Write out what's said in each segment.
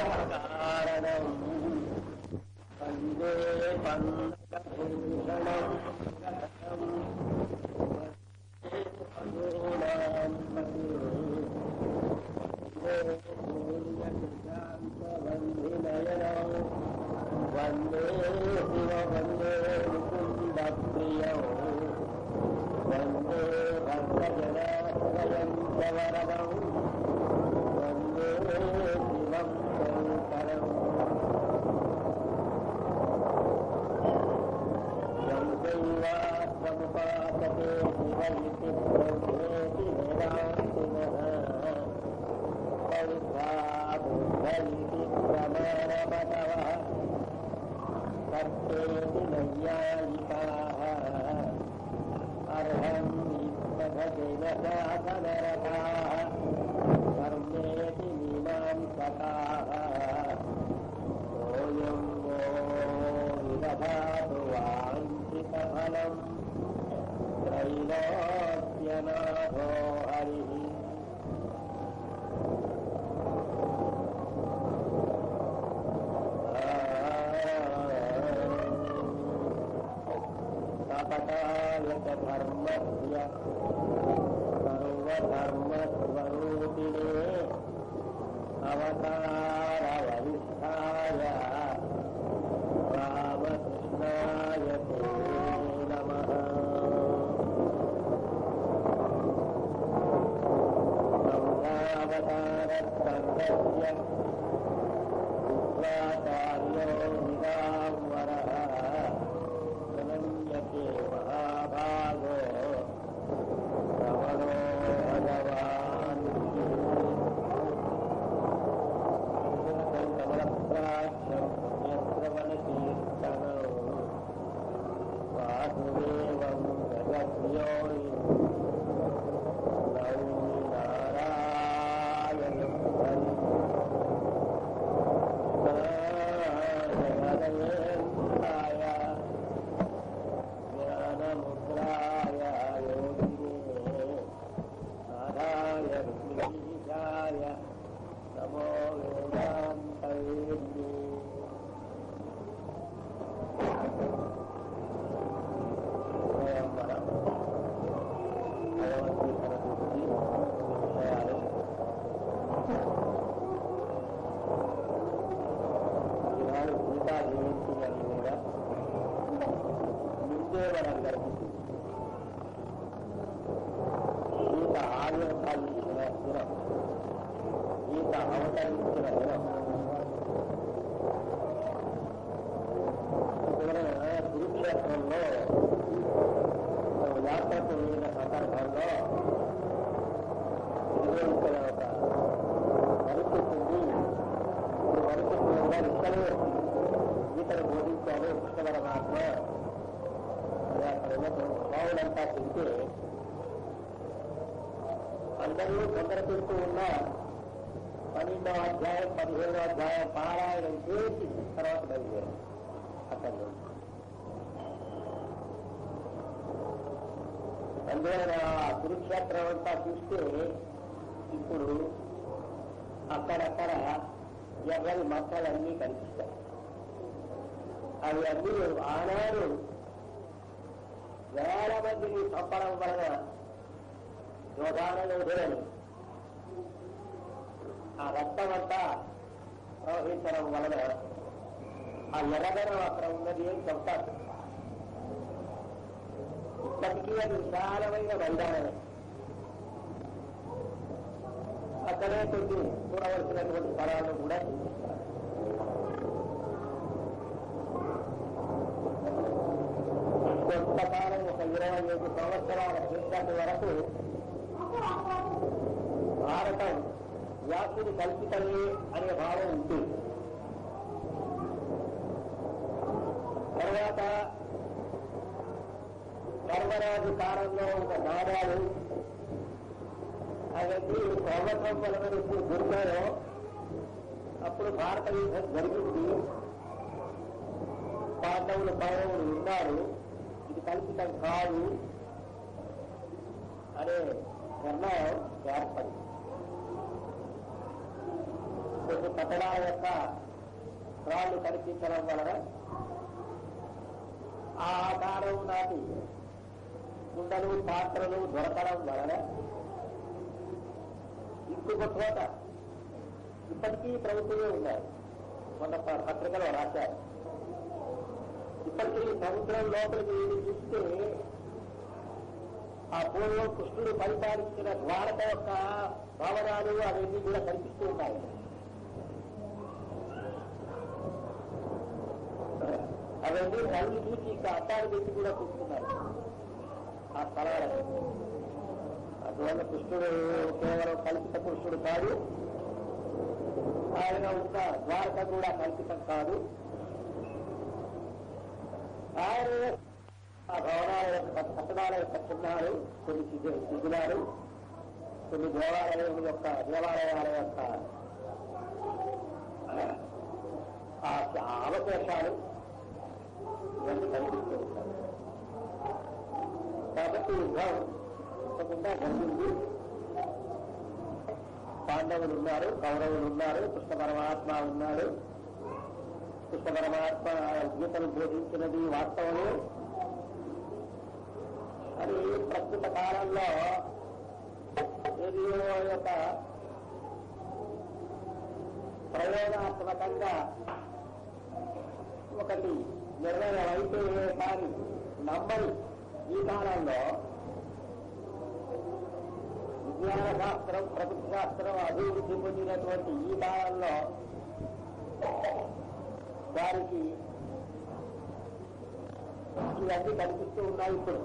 కారణం వందే పంకభూషణం వందే శివ వందే ముకుంద ప్రియం వందే భక్తజనాశ్రయం వరదం వందే శివం శంకరం సముపాసతే శివ ఇతి బ్రహ్మేతి వేదాంతినః బౌద్ధాబుద్ధైతి ప్రమాణమతవః సత్యేతి నైయాయికాః అర్హం విద్వదేన శాసనరతాః కర్మేతి మీమాంసకాః సోయం వో విదధాతు వాంఛితఫలం త్రైలోక్యనాథో హరిః. ధర్మస్య సర్వధర్మస్వరూపిణే అవతార వరిష్ఠాయ రామకృష్ణాయ తే నమః. సంఘావతార స్కందస్య శుక్రాచార్యో నిరాంవరః ప్రణమ్యతే మహాభాగో రమణో భగవాన్ కమలప్రాక్షం పుణ్యశ్రవణకీర్తనం వాసుదేవం జగద్ప్రియో నౌమి నారాయణం హరి జగదేంద్రాయ జ్ఞానముద్రాయ యోగినే నారాయ ఋషీశాయ నమో వేదాంతవేద్యే. భగవద్గీతను గురించి విషయాలు ఈనాడు గీతా జయంతి అని కూడా ముందే మనందరికీ గీత ఆవిర్భావించిన దినం, గీత అవతరించిన దినం. కురుక్షేత్రంలో యాత్రకు వెళ్ళిన సందర్భంలో నిర్వహించిన ఒక పరిస్థితి ఉంది. ఈ పరిస్థితుల్లో ఇక్కడే గీతను బోధించారు కృష్ణ పరమాత్మ. అది అక్కడ ఉన్నటువంటి స్వాములంతా తింటే అందరూ తొందర పెడుతూ ఉన్న 12వ అధ్యాయం 15వ అధ్యాయం పారాయణం చేసి తర్వాత బయలుదేరారు అక్కడి నుంచి. అందువల్ల కురుక్షేత్రం అంతా చూస్తే ఇప్పుడు అక్కడక్కడ ఎర్రని మచ్చలన్నీ కనిపిస్తాయి. అవి అన్నీ ఆనాడు వేల మందిని చంపడం వలన యోధానయోధులని ఆ రక్తం అంతా ప్రవహించడం వలన ఆ ఎర్రదనం అక్కడ ఉన్నది ఏం చెప్తారు. ఇప్పటికీ అది విశాలమైన మైదానమే. అక్కడే కొన్ని చూడవలసినటువంటి స్థలాలను కూడా చూపిస్తారు. కొంతకాలం ఒక 25 సంవత్సరాల క్రితం వరకు భారతం వ్యాసుడు కల్పితమే అనే భావం ఉంటుంది. తర్వాత ధర్మరాజు కాలంలో ఒక నాదాలు అవన్నీ సంవత్సరం వలన ఇప్పుడు దొరికాయో అప్పుడు భారత యుద్ధం జరిగింది. పాండవులు కౌరవులు ఉన్నారు, ఇది కల్పితం కాదు అనే నిర్ణయం ఏర్పడింది. కొన్ని కట్టడాల యొక్క రాళ్ళు కనిపించడం వలన ఆ ఆకారం నాటి కుండలు పాత్రలు దొరకడం వలన ఇంకొక చోట ఇప్పటికీ ప్రభుత్వమే ఉన్నారు. మొన్న పత్రికలో రాశారు. ఇప్పటికీ సముద్రం లోపలికి చూస్తే ఆ పూర్వం కృష్ణుడు పరిపాలించిన ద్వారక యొక్క భవనాలు అవన్నీ కూడా కనిపిస్తూ ఉన్నాయి. అవన్నీ కళ్ళు చూసి ఇంకా అద్దాలు పెట్టి కూడా చూస్తున్నారు ఆ స్థలాలను. అందువల్ల కృష్ణుడు కేవలం కల్పిత పురుషుడు కాదు, ఆయన ఉన్న ద్వారక కూడా కల్పితం కాదు. ఆయన ఆ భవనాల యొక్క కట్టడాల యొక్క చిహ్నాలు, కొన్ని శిథిలాలు, కొన్ని దేవాలయాల యొక్క అవశేషాలు ఇవన్నీ కనిపిస్తూ ఉంటాయి. కాబట్టి యుద్ధం తప్పకుండా జరిగింది. పాండవులు ఉన్నారు, కౌరవులు ఉన్నారు, కృష్ణ పరమాత్మ ఉన్నాడు. కృష్ణ పరమాత్మ గీతను బోధించినది వాస్తవమే. అది ప్రస్తుత కాలంలో రేడియో యొక్క ప్రయోగాత్మకంగా ఒకటి నిర్ణయం అయితే కానీ నమ్మని ఈ కాలంలో విజ్ఞాన శాస్త్రం, ప్రకృతి శాస్త్రం అభివృద్ధి పొందినటువంటి ఈ కాలంలో వారికి ఇవన్నీ కనిపిస్తూ ఉన్నాయి. ఇప్పుడు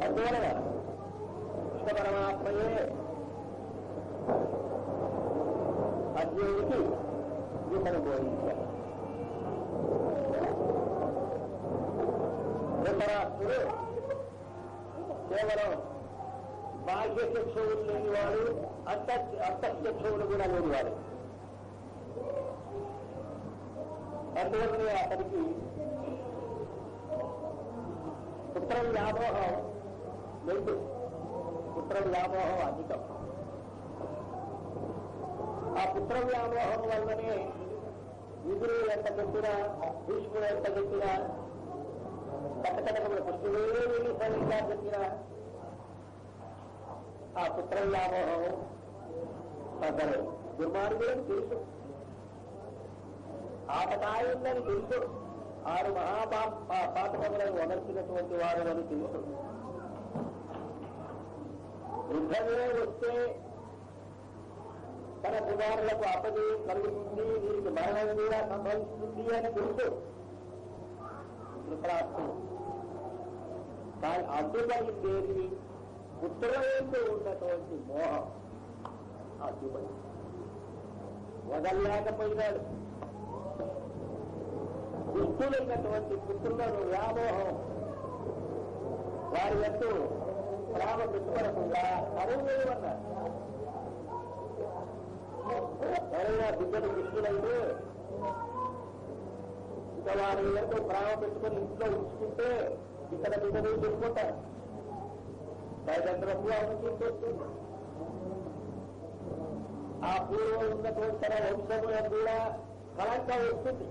అందువలన కృష్ణ పరమాత్మయే అర్జునుడికి గీతను బోధించారు. ధృతరాష్ట్రుడు కేవలం బాహ్య చక్షువులు లేనివాడు, అంతఃచక్షువులు కూడా లేనివాడు. అందువల్లనే అతనికి పుత్ర వ్యామోహం లేదు, పుత్ర వ్యామోహం అధికం. ఆ పుత్ర వ్యామోహం వల్లనే విదురు ఎంత చెప్పినా, భీష్ముడు ఎంత చెప్పినా, కట్టకటకములు కృష్ణుడే వెళ్ళి సరిగ్గా చెప్పినా ఆ పుత్ర వ్యామోహం తగ్గలేదు. దుర్మార్గులని తెలుసు, ఆటకాయిందని తెలుసు, 6 మహాపాతకములను వదర్చినటువంటి వారు అని తెలుసు. యుద్ధమే వస్తే తన కుమారులకు అపజయం కలుగుతుంది, వీరికి మరణం కూడా సంభవిస్తుంది అని తెలుసు ధృతరాష్ట్రుడు. కానీ అడ్డుపడిందేది పుత్రులతో ఉన్నటువంటి మోహం అడ్డుపడి వదల్లేకపోయినాడు. దుష్టులైనటువంటి పుత్రులను వ్యామోహం వారి ఎంతో ప్రేమ పెట్టుకోకుండా అరువులేమన్నారు. ఎవరైనా బిడ్డలు దుష్టులైతే ఇంకా వారి ఎంతో ప్రేమ పెట్టుకుని ఇంట్లో ఉంచుకుంటే ఇక్కడ బిడ్డలు చెప్పుకుంటారు. తల్లిదండ్రులకు అవసరం వస్తుంది. ఆ పూర్వం ఉన్నటువంటి తన వంశములకు కూడా కళంగా వస్తుంది.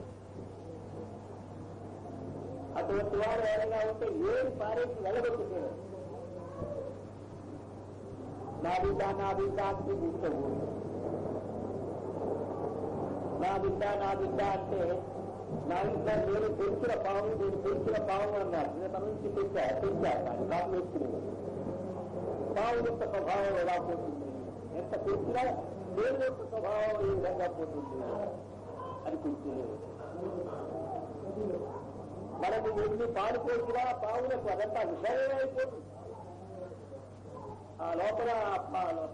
అటువంటి వారు ఎవరైనా ఉంటే ఏది పారేసి వెళ్ళగొట్టుకున్నారు. నా బిడ్డ అంటే కూర్చోవు, నా బిడ్డ అంటే నా ఇంట్లో నేను పెంచిన పాము అన్నారు. నేను తన నుంచి పెంచాను కానీ నాకు వేసుకునేది. పాము యొక్క స్వభావం ఎలా పోతుంది, ఎంత పెంచినా దేవుని యొక్క స్వభావం ఏ విధంగా పోతుంది అని కూర్చునేది. మనకు ఎన్ని పాలు పోసినా పావులకు అదంతా విషయమైపోతుంది. ఆ లోపల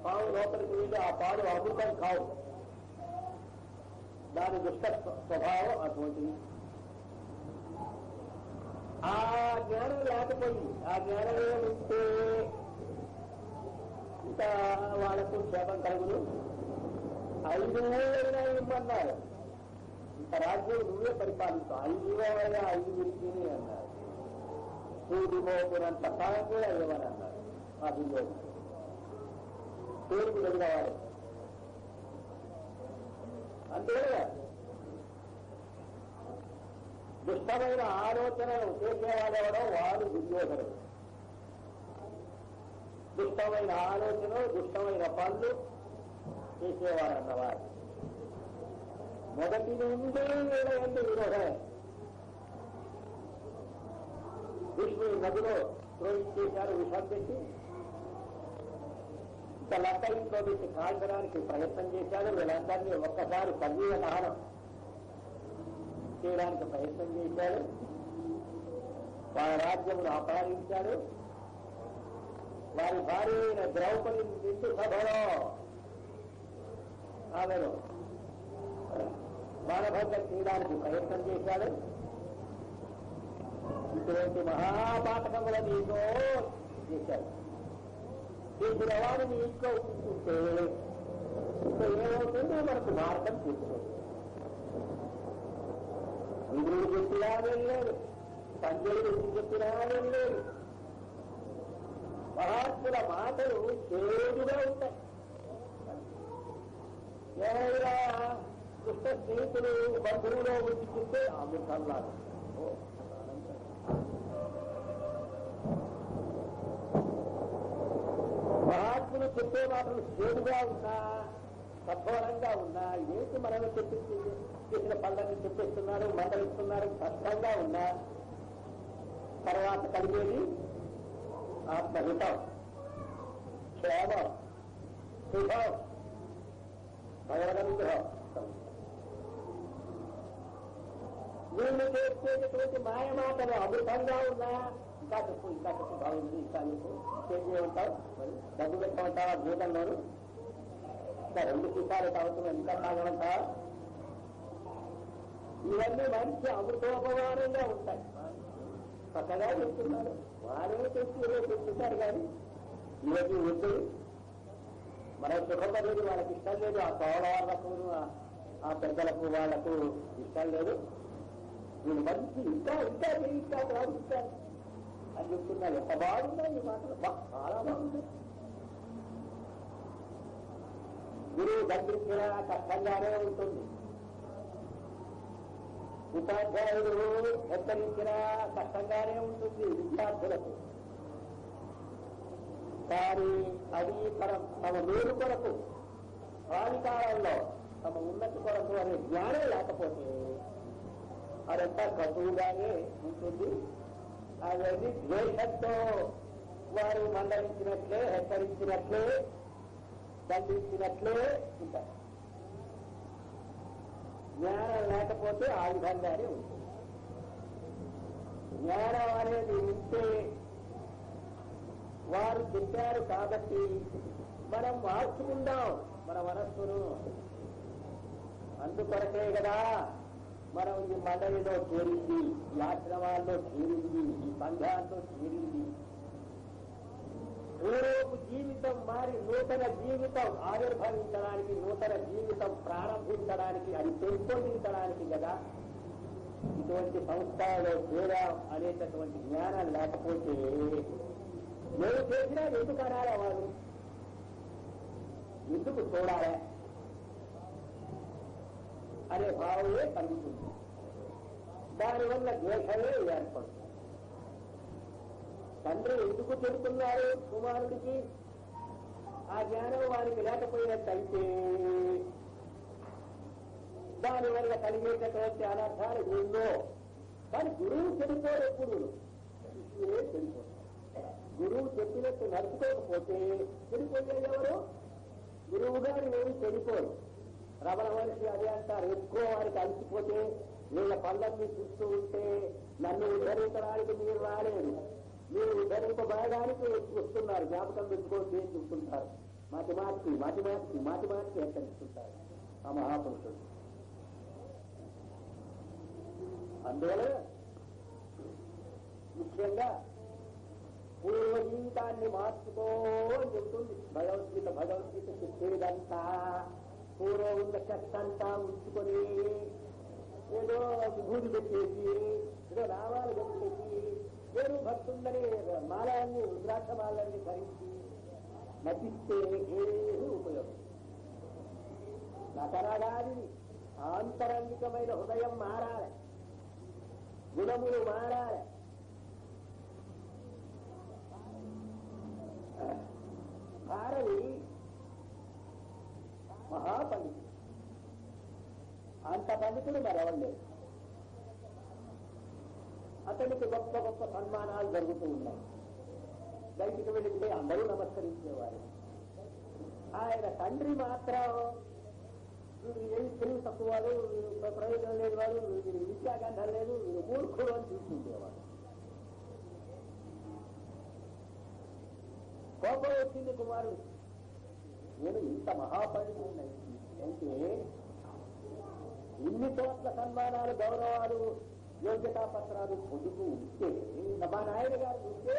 పావు లోపలికి వెళ్ళి ఆ పాలు అమృతం కావు. దాని దుష్ట స్వభావం అటువంటిది. ఆ జ్ఞానం లేకపోయి ఆ జ్ఞానమే ఉంటే ఇంకా వాళ్ళకు క్షేమం కలుగులు. 5 ఊళ్ళైనా ఇమ్మన్నారు. ఇంత రాజ్యం నువ్వే పరిపాలిస్తావు, 5 అన్నారు. సూది మోపునంత సాయం కూడా ఇవ్వని అన్నారు. ఆ బిల్లు పేరుకు వెళ్ళినవారు అంతే దుష్టమైన ఆలోచనలు చేసేవాడెవడో వాడు దుర్యోధనుడు. దుష్టమైన ఆలోచనలు, దుష్టమైన పనులు చేసేవాడన్నవాడు మొదటి నుండి వీళ్ళంటే విరోధమే. విష్ణువు నదిలో ప్రోహించేశారు విషం పెట్టి, ఇక లక్క ఇంట్లో పెట్టి కాల్చడానికి ప్రయత్నం చేశాడు. వీళ్ళందరినీ ఒక్కసారి సజీవ దహనం చేయడానికి ప్రయత్నం చేశాడు. వారి రాజ్యమును అపహరించాడు. వారి భార్య అయిన ద్రౌపది నిండు సభలో ఆమెను మానభంగం చేయడానికి ప్రయత్నం చేశాడు. ఇటువంటి మహాపాతకములను ఎన్నో చేశాడు. చేసిన వారిని ఇంట్లో ఉంచుకుంటే ఇంకా ఏమవుతుందో మనకు మార్గం చూస్తుంది. ఇంద్రుడు చెప్పినా వెళ్ళలేదు, సంజయుడు చెప్పినా వెళ్ళలేదు. మహాత్ముల మాటలు చేదుగా ఉంటాయి. ఎవరైనా దుష్ట స్నేహితులు బంధువులో ఉంచుకుంటే అమృతంలాగా మహాత్ములు చెప్పే మాటలు చేదుగా ఉన్నా, కఠోరంగా ఉన్నా, ఏంటి మనమే చేసిన పనులన్నీ చెప్పేస్తున్నారు, మండలిస్తున్నారు, కష్టంగా ఉన్నా తర్వాత కలిగేది ఆత్మహితం, క్షేమం, సుఖం, భగవదనుగ్రహం. వీళ్ళు చేసేటటువంటి మాయమాటలు అమృతంగా ఉన్నా ఇంకా చెప్పు, ఇంకా చెప్పు, బాగుంది, ఇంకా నీకు చేసే ఉంటావు, మరి డబ్బు పెట్టా ఉంటావా జీవితంలోను, ఇంకా 2 సీసాలు తాగుతున్నావు, ఇంకా తాగమంటావా? ఇవన్నీ మంచి అమృతోపమానంగా ఉంటాయి. చక్కగా చెప్తున్నారు, వారే తెచ్చి ఏదో చెప్తున్నారు. కానీ ఇవన్నీ వద్దు, మన సుఖపడేది వాళ్ళకి ఇష్టం లేదు. ఆ తోడ వాళ్ళకు, ఆ పెద్దలకు వాళ్లకు ఇష్టం లేదు. వీళ్ళు మంచి ఇంకా ఇంకా ఇంకా ప్రారంభిస్తారు అని చెప్తున్నారు. ఎంత బాగున్నాయి ఈ మాటలు, చాలా బాగుంది. గురువు దండించినా కష్టంగానే ఉంటుంది, ఉపాధ్యాయుడు హెచ్చరించినా కష్టంగానే ఉంటుంది విద్యార్థులకు. కానీ అది తమ మేలు కొరకు, బాలికాలంలో తమ ఉన్నతి కొరకు అనే జ్ఞానం లేకపోతే అదంతా కటువుగానే ఉంటుంది. అవన్నీ ద్వేషంతో వారు మందలించినట్లే, హెచ్చరించినట్లే, దండించినట్లే ఉంటాయి. జ్ఞానం లేకపోతే ఆ విధంగానే ఉంటుంది. జ్ఞానం అనేది ఉంటే వారు చెప్పారు కాబట్టి మనం మార్చుకుందాం మన మనస్సును. అందుకొరకే కదా మనం ఈ మండలిలో చేరింది, ఈ ఆశ్రమాల్లో చేరింది, ఈ సంఘాల్లో చేరింది. పూర్వపు జీవితం మారి నూతన జీవితం ఆవిర్భవించడానికి, నూతన జీవితం ప్రారంభించడానికి, అది పెంపొందించడానికి కదా ఇటువంటి సంస్థలో చేరాం అనేటటువంటి జ్ఞానం లేకపోతే నేను చేసినా ఎందుకు అనాలా, వాడు ఎందుకు చూడాలా అనే భావమే కలుగుతుంది. దానివల్ల ద్వేషమే ఏర్పడుతుంది. తండ్రి ఎందుకు చెబుతున్నారు కుమారుడికి? ఆ జ్ఞానం వారికి లేకపోయినట్టయితే దానివల్ల కలిగేటటువంటి అనర్థాలు ఎన్నో. కానీ గురువు చెడిపోడు, ఎప్పుడు శిష్యుడే చెడిపోడు. గురువు చెప్పినట్టు నడుచుకోకపోతే చెడిపోయేది ఎవరు? గురువు గారు ఏమి చెడిపోరు. రమణ మనిషి అదే అంటారు, ఎక్కువ వారికి అలసిపోతే వీళ్ళ పనులన్నీ చూస్తూ ఉంటే నన్ను ఉద్ధరించడానికి మీరు రాలేదు, మీరు ఉద్ధరింపబడడానికి వస్తున్నారు, జ్ఞాపకం పెట్టుకోండి అని చూస్తుంటారు. మాటి మాటికి హెచ్చరిస్తుంటారు ఆ మహాపురుషుడు. అందువల్ల ముఖ్యంగా పూర్వ జీవితాన్ని మార్చుకో అని చెప్తుంది భగవద్గీత చెప్పేదంతా. పూర్వం ఉన్న కష్టంతా ఉంచుకొని ఏదో విభూతి పెట్టేసి, ఏదో నామాలు పెట్టేసి, ఏదో భక్తుందని మాలాన్ని, రుద్రాక్ష మాలన్నీ ధరించి నటిస్తే ఏమీ ఉపయోగం. నటనగాని ఆంతరంగికమైన హృదయం మారాలి, గుణములు మారాలి. భారవి మహాపండితుడు, అంత పండితుడు మరెవరు లేరు. అతనికి గొప్ప గొప్ప సన్మానాలు జరుగుతూ ఉన్నాయి. బయటికి వెళితే అందరూ నమస్కరించేవారు. ఆయన తండ్రి మాత్రం వీడు ఏమి తెలివి తక్కువ వాడు, ప్రయోజనం లేని వాడు, వీడు విద్యాగంధం లేదు, వీడు మూర్ఖుడు అని చూసుకుంటేవాడు. కోపం వచ్చింది కుమారుడు, నేను ఇంత మహాపండితుడు అంటే ఇన్ని చోట్ల సన్మానాలు, గౌరవాలు, యోగ్యతా పత్రాలు పొందుతూ ఉంటే మా నాయన గారు ఉంటే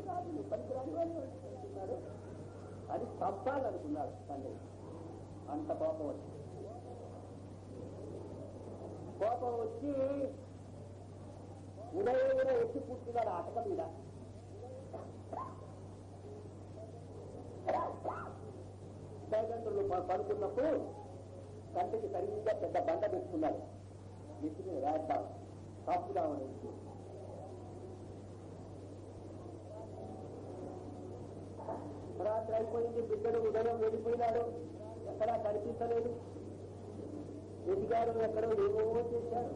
కాదు పనికిరాని వాళ్ళు అంటున్నారు అని చంపాలనుకున్నాడు తండ్రి. అంత కోపం వచ్చి ఉదయం ఎత్తి కూర్చున్నాడు అటక మీద. తల్లిదండ్రులు పడుకున్నప్పుడు కంటికి సరిగ్గా పెద్ద బండ పెట్టుకున్నాడు. నెత్తిని రాద్దాం కాపుదామని. రాత్రి అయిపోయింది, బిడ్డడు ఉదయం వెళ్ళిపోయినాడు, ఎక్కడా కనిపించలేదు. ఎదిగారు, ఎక్కడో ఏమో చేశారు.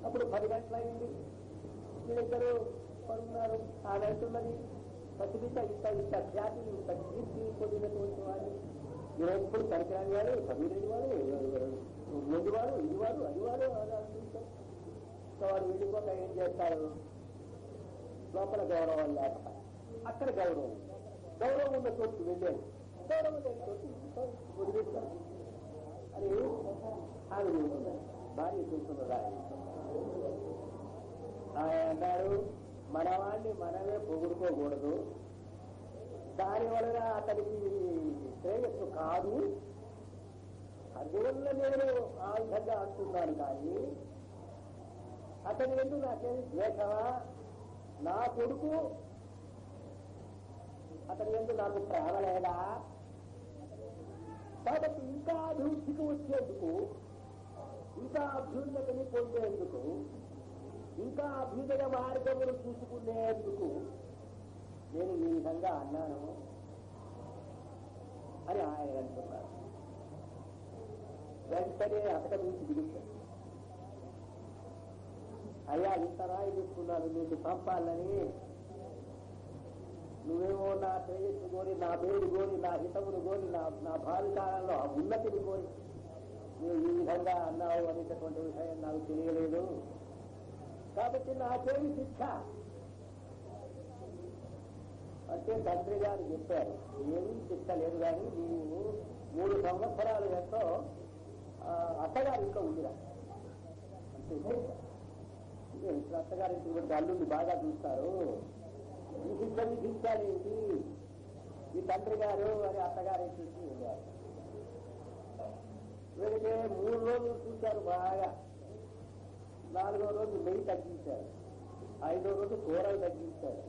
అప్పుడు 10 గంటలైంది, వీళ్ళిద్దరూ పడున్నారు. ఆమె అంటున్నది, పసిబిడ్డ ఇంత ఇంత ఖ్యాతి, ఇంత కీర్తి పొందినటువంటి వాడు, మీరు ఎప్పుడు పనికిరాని వాడు, చదివిలేని వాడు, ముందువాడు, ఇదివాడు, అదివాడు అలా అంటుంటారు. సో వాడు వెళ్ళిపోక ఏం చేస్తారు, లోపల గౌరవం లేక అక్కడ గౌరవం ఉన్న చోటుకు వెళ్ళారు, గౌరవం లేని చోటు వదిలేస్తారు అని ఆమె చూస్తున్నారు. భార్య చూస్తున్నదా ఆయన అన్నారు, మనవాణ్ణి మనమే పొగుడుకోకూడదు, దానివల్ల అతనికి శ్రేయస్సు కాదు, అందువల్ల నేను ఆ విధంగా అంటున్నాను. కానీ అతని ఎందుకు నాకేమి ద్వేషమా? నా కొడుకు అతని ఎందుకు నాకు ప్రేమ లేదా? కాబట్టి ఇంకా అభివృద్ధికి వచ్చేందుకు, ఇంకా అభ్యున్నతిని పొందేందుకు, ఇంకా అభ్యుదయ మార్గములు చూసుకునేందుకు నేను ఈ విధంగా అన్నాను అని ఆయన అంటున్నారు. వెంటనే అతక నుంచి దిగుతాడు. అయ్యా, ఇంత రాయి తీసుకున్నాను నీకు చంపాలని, నువ్వేమో నా శ్రేయస్సు కోరి, నా పేరు కోరి, నా హితమును కోరి, నా భావికాలంలో ఆ ఉన్నతిని కోరి నువ్వు ఈ విధంగా అన్నావు అనేటటువంటి విషయం నాకు తెలియలేదు. కాబట్టి నాకేమి శిక్ష అంటే తండ్రి గారు చెప్పారు, ఏమీ శిక్ష లేదు, కానీ నీవు 3 సంవత్సరాలు ఎంతో అత్తగారింట్లో ఉందిరా అంటే. ఇప్పుడు అత్తగారింటి అల్లుండి బాగా చూస్తారు, ఈ శిక్ష విధించాలేంటి ఈ తండ్రి గారు అని అత్తగారింటి వెళ్ళారు. వెళితే 3 రోజులు చూశారు బాగా. 4వ రోజు నెయ్యి తగ్గించారు, 5వ రోజు కూరలు తగ్గించారు.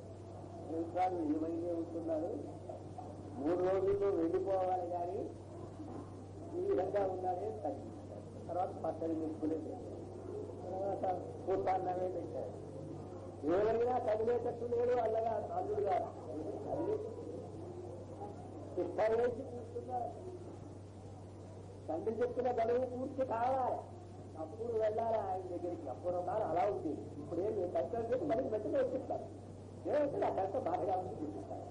నిమిషాలు ఏమైనా ఉంటున్నారు, 3 రోజుల్లో వెళ్ళిపోవాలి కానీ ఈ విధంగా ఉన్నారే తగ్గించారు. తర్వాత పచ్చడి మెప్పుకునే పెట్టారు, తర్వాత పూర్తాన్నమే పెట్టారు. ఏమైనా చదివేటట్టు లేడు అల్లగా అల్లుడు గారు, శిక్ష వేసి కూర్చున్నారు. తండ్రి చెప్పిన గడువు పూర్తి కావాలి, అప్పుడు వెళ్ళాలి ఆయన దగ్గరికి. అప్పుడు కాలం అలా ఉంది. ఇప్పుడేం నేను కష్టం చెప్పి మళ్ళీ వెంటనే వచ్చేస్తాను, ఏమైతే ఆ కష్టం బాగా ఉంది చూపిస్తాను.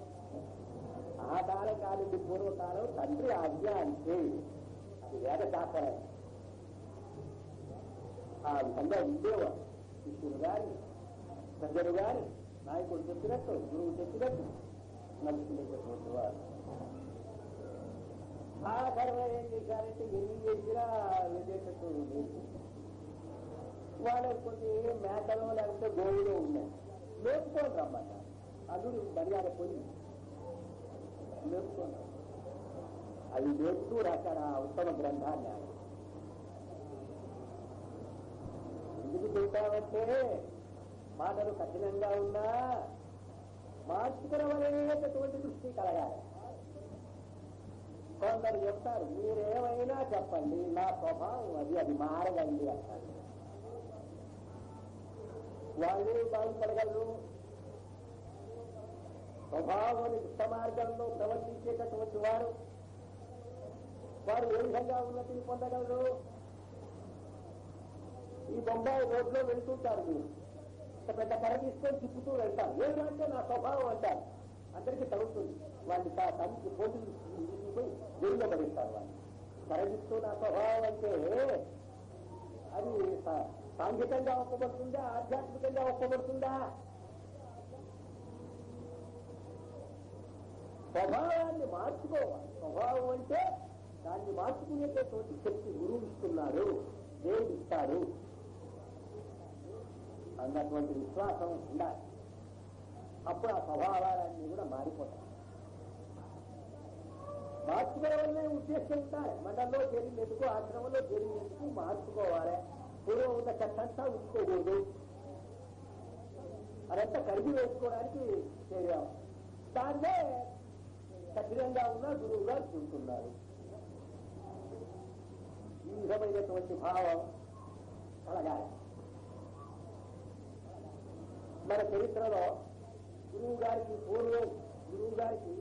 ఆ కాలం కాదండి, పూర్వకాలం తండ్రి ఆజ్ఞ అంటే అది వేద శాస్త్రం. ఆ విధంగా ఉండేవాడు. శిష్యుడు గాని, ప్రజలు గాని, నాయకుడు చెప్పినట్టు, గురువు చెప్పినట్టు నడుచుకునేటటువంటి వారు. ఆ తర్వాత ఏం చేశారంటే ఎన్ని చేసినా వెళ్ళేటట్టు లేదు. వాళ్ళకి కొన్ని మేకలో లేకపోతే గోవులో ఉన్నాయి, మేపుకొని రమ్మన్నారు. అల్లుడు మర్యాద పోయి మేపుకొని అవి మేపుతూ రాశారు ఆ ఉత్తమ గ్రంథాన్ని. ఎందుకు చెప్తామంటే మాటలు కఠినంగా ఉన్నా మార్చుకోవడం అనేటటువంటి దృష్టి కలగాలి. కొందరు చెప్తారు, మీరేమైనా చెప్పండి, నా స్వభావం అది మారదండి అంటారు. వాళ్ళే బాగుపడగలరు. స్వభావాన్ని దుష్ట మార్గంలో ప్రవర్తించేటటువంటి వారు ఏ విధంగా ఉన్నతిని పొందగలరు? ఈ బొంబాయి రోడ్లో వెళ్తుంటారు, మీరు పెద్ద కర్ర తీసుకొని తిప్పుతూ వెళ్తారు. ఏమంటే నా స్వభావం అంటారు. అందరికీ తగ్గుతుంది. వాళ్ళని తనకి పోటీ జైల్లో పడిస్తారు. వాళ్ళు కరగిస్తూ నా స్వభావం అంటే అది సాంఘికంగా ఒప్పబడుతుందా, ఆధ్యాత్మికంగా ఒప్పబడుతుందా? స్వభావాన్ని మార్చుకోవాలి. స్వభావం అంటే దాన్ని మార్చుకునేటటువంటి శక్తి గురువు ఇస్తున్నారు, దేవుడు ఇస్తాడు అన్నటువంటి విశ్వాసం ఉండాలి. అప్పుడు ఆ స్వభావాలన్నీ కూడా మారిపోతాయి. మార్చుకోవాలనే ఉద్దేశం ఉండాలి. మండలంలో చేరినందుకు, ఆశ్రమంలో చేరినందుకు మార్చుకోవాలి. పూర్వం ఉన్న చెత్తంతా ఉంచుకోకూడదు. అదంతా కడిగి వేసుకోవడానికి చేయాలి. దాన్నే కఠినంగా ఉన్న గురువుగా చూస్తున్నారు. ఈ విధమైనటువంటి భావం కలగాలి. మన చరిత్రలో గురువు గారికి పూర్వం గురువు గారికి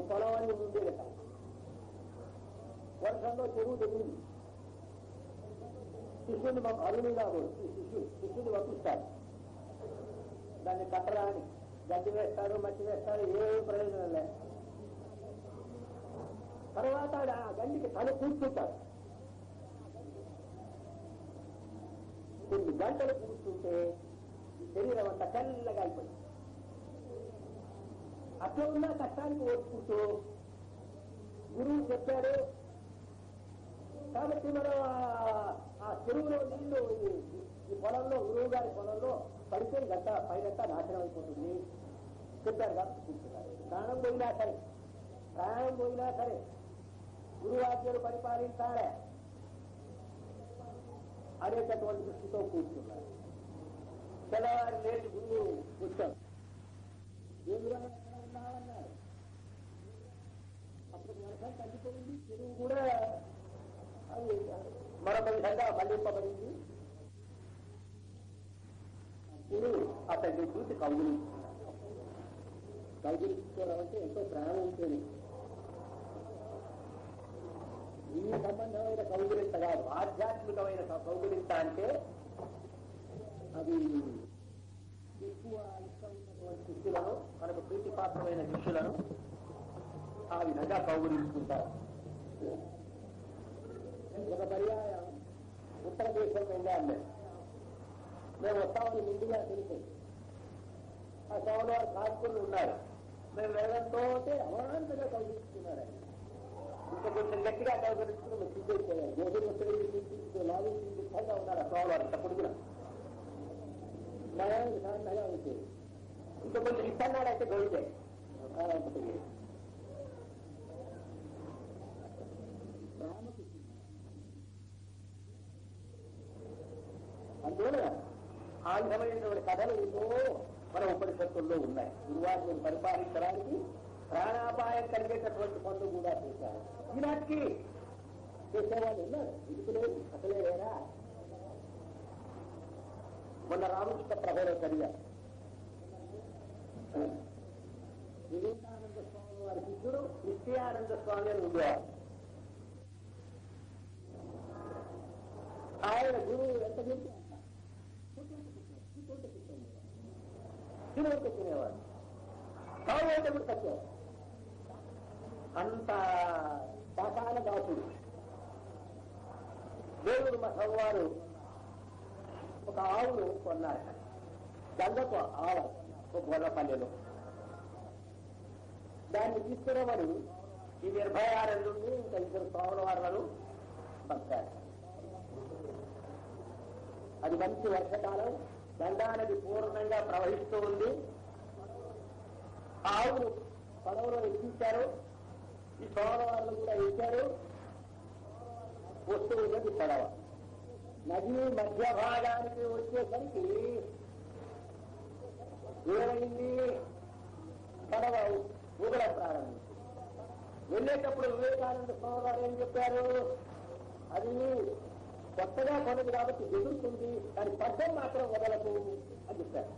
పొలం అని ఉండేదట. వర్షంలో చెరువు తెగింది. శిష్యుని అరుణిగా శిష్యుని పంపిస్తారు. దాన్ని కట్టడానికి గడ్డి వేస్తాడు, మట్టి వేస్తాడు, ఏ ప్రయోజనం లేదు. తర్వాత ఆ గండికి తల కూర్చుంటాడు. కొన్ని గంటలు కూర్చుంటే ఈ శరీరం అంతా తెల్లగా అయిపోయింది. అట్లా ఉన్న కష్టానికి ఓర్చుకుంటూ గురువు చెప్పాడు కాబట్టి మనం ఆ చెరువులో నీళ్లు ఈ పొలంలో, గురువు గారి పొలంలో పడితే గంట పైనంతా నాశనం అయిపోతుంది చెప్పారు కాబట్టి కూర్చున్నారు. ప్రాణం పోయినా సరే గురువు ఆజ్ఞలు పరిపాలించాలే అనేటటువంటి దృష్టితో కూర్చున్నారు. తెల్లవారి లేచి గురువు కూర్చోండి ఉన్నామన్నారు. అప్పుడు వర్షం తగ్గిపోయింది. చెరువు కూడా అది మరొక విధంగా మళ్లింపబడింది. గురువు అతన్ని చూసి కౌగిలించుకోవడం అంటే ఎంతో ప్రాణం ఉంటుంది. ఈ సంబంధమైన కౌగిలింత కాదు, ఆధ్యాత్మికమైన కౌగిలింత అంటే అది ఎక్కువ ఇష్టం ఉన్నటువంటి శిష్యులను, మనకు ప్రీతిపాత్రమైన శిష్యులను ఆ విధంగా కౌగిలించుకుంటారు. ఒక పర్యాయం ఉత్తర దేశం వెళ్ళాలి. మేము వస్తామని ముందుగా తెలిసింది. ఆ సోమవారు వారు కాసుకుని ఉన్నారు. మేము వెళ్ళడంతో అమాంతంగా కౌగిలించుకున్నారు. ఇంకా కొంచెం గట్టిగా కౌగిలించుకుని మేము సిద్ధైపోయారు. గోధుమ లాగా ఉన్నారు ఆ సోమవారు ఇంత పొడుగున నయానికి సాధనగా ఉంటుంది. ఇంకా కొంచెం ఇస్తున్నాడంటే గొడితే అందువల్ల ఆ విధమైనటువంటి కథలు ఎన్నో మన ఉపనిషత్తుల్లో ఉన్నాయి. గురువాజ్ఞను పరిపాలించడానికి ప్రాణాపాయం కలిగేటటువంటి పనులు కూడా చేశారు. ఈనాటికి చేసేవాళ్ళు ఉన్నారు. ఇదుకులేదు అసలే లేరా. మొన్న రామకృష్ణ ప్రభలో చదివారు. వివేకానంద స్వామి వారి శిష్యుడు నిత్యానంద స్వామి అని ఉండేవారు. ఆయన గురువు ఎంత తినేవాడు. కావాలంటే కూడా తక్కువ. అంత పాపాల దాసుడు. దేవుడు మఠం వారు ఒక ఆవును కొన్నారు. గంగకు ఆవ ఒక గొల్లపల్లెలో. దాన్ని తీసుకురమని ఈ నిర్భయానందుని ఇంకా ఇద్దరు స్వాముల వారులను పంపారు. అది మంచి వర్షకాలం. గంగా నది పూర్ణంగా ప్రవహిస్తూ ఉంది. ఆవును పడవలో ఎక్కించారు. ఈ సోమవారులు కూడా ఎక్కారు. వస్తూ ఉన్నది పడవ. నది మధ్య భాగానికి వచ్చేసరికి ఏమైంది? పడవ ఊగడం ప్రారంభించింది. వెళ్ళేటప్పుడు వివేకానంద స్వామి గారు ఏం చెప్పారు, అది కొత్తగా కొనది కాబట్టి ఎదురుతుంది, దాని పద్దం మాత్రం వదలకు అని చెప్పారు.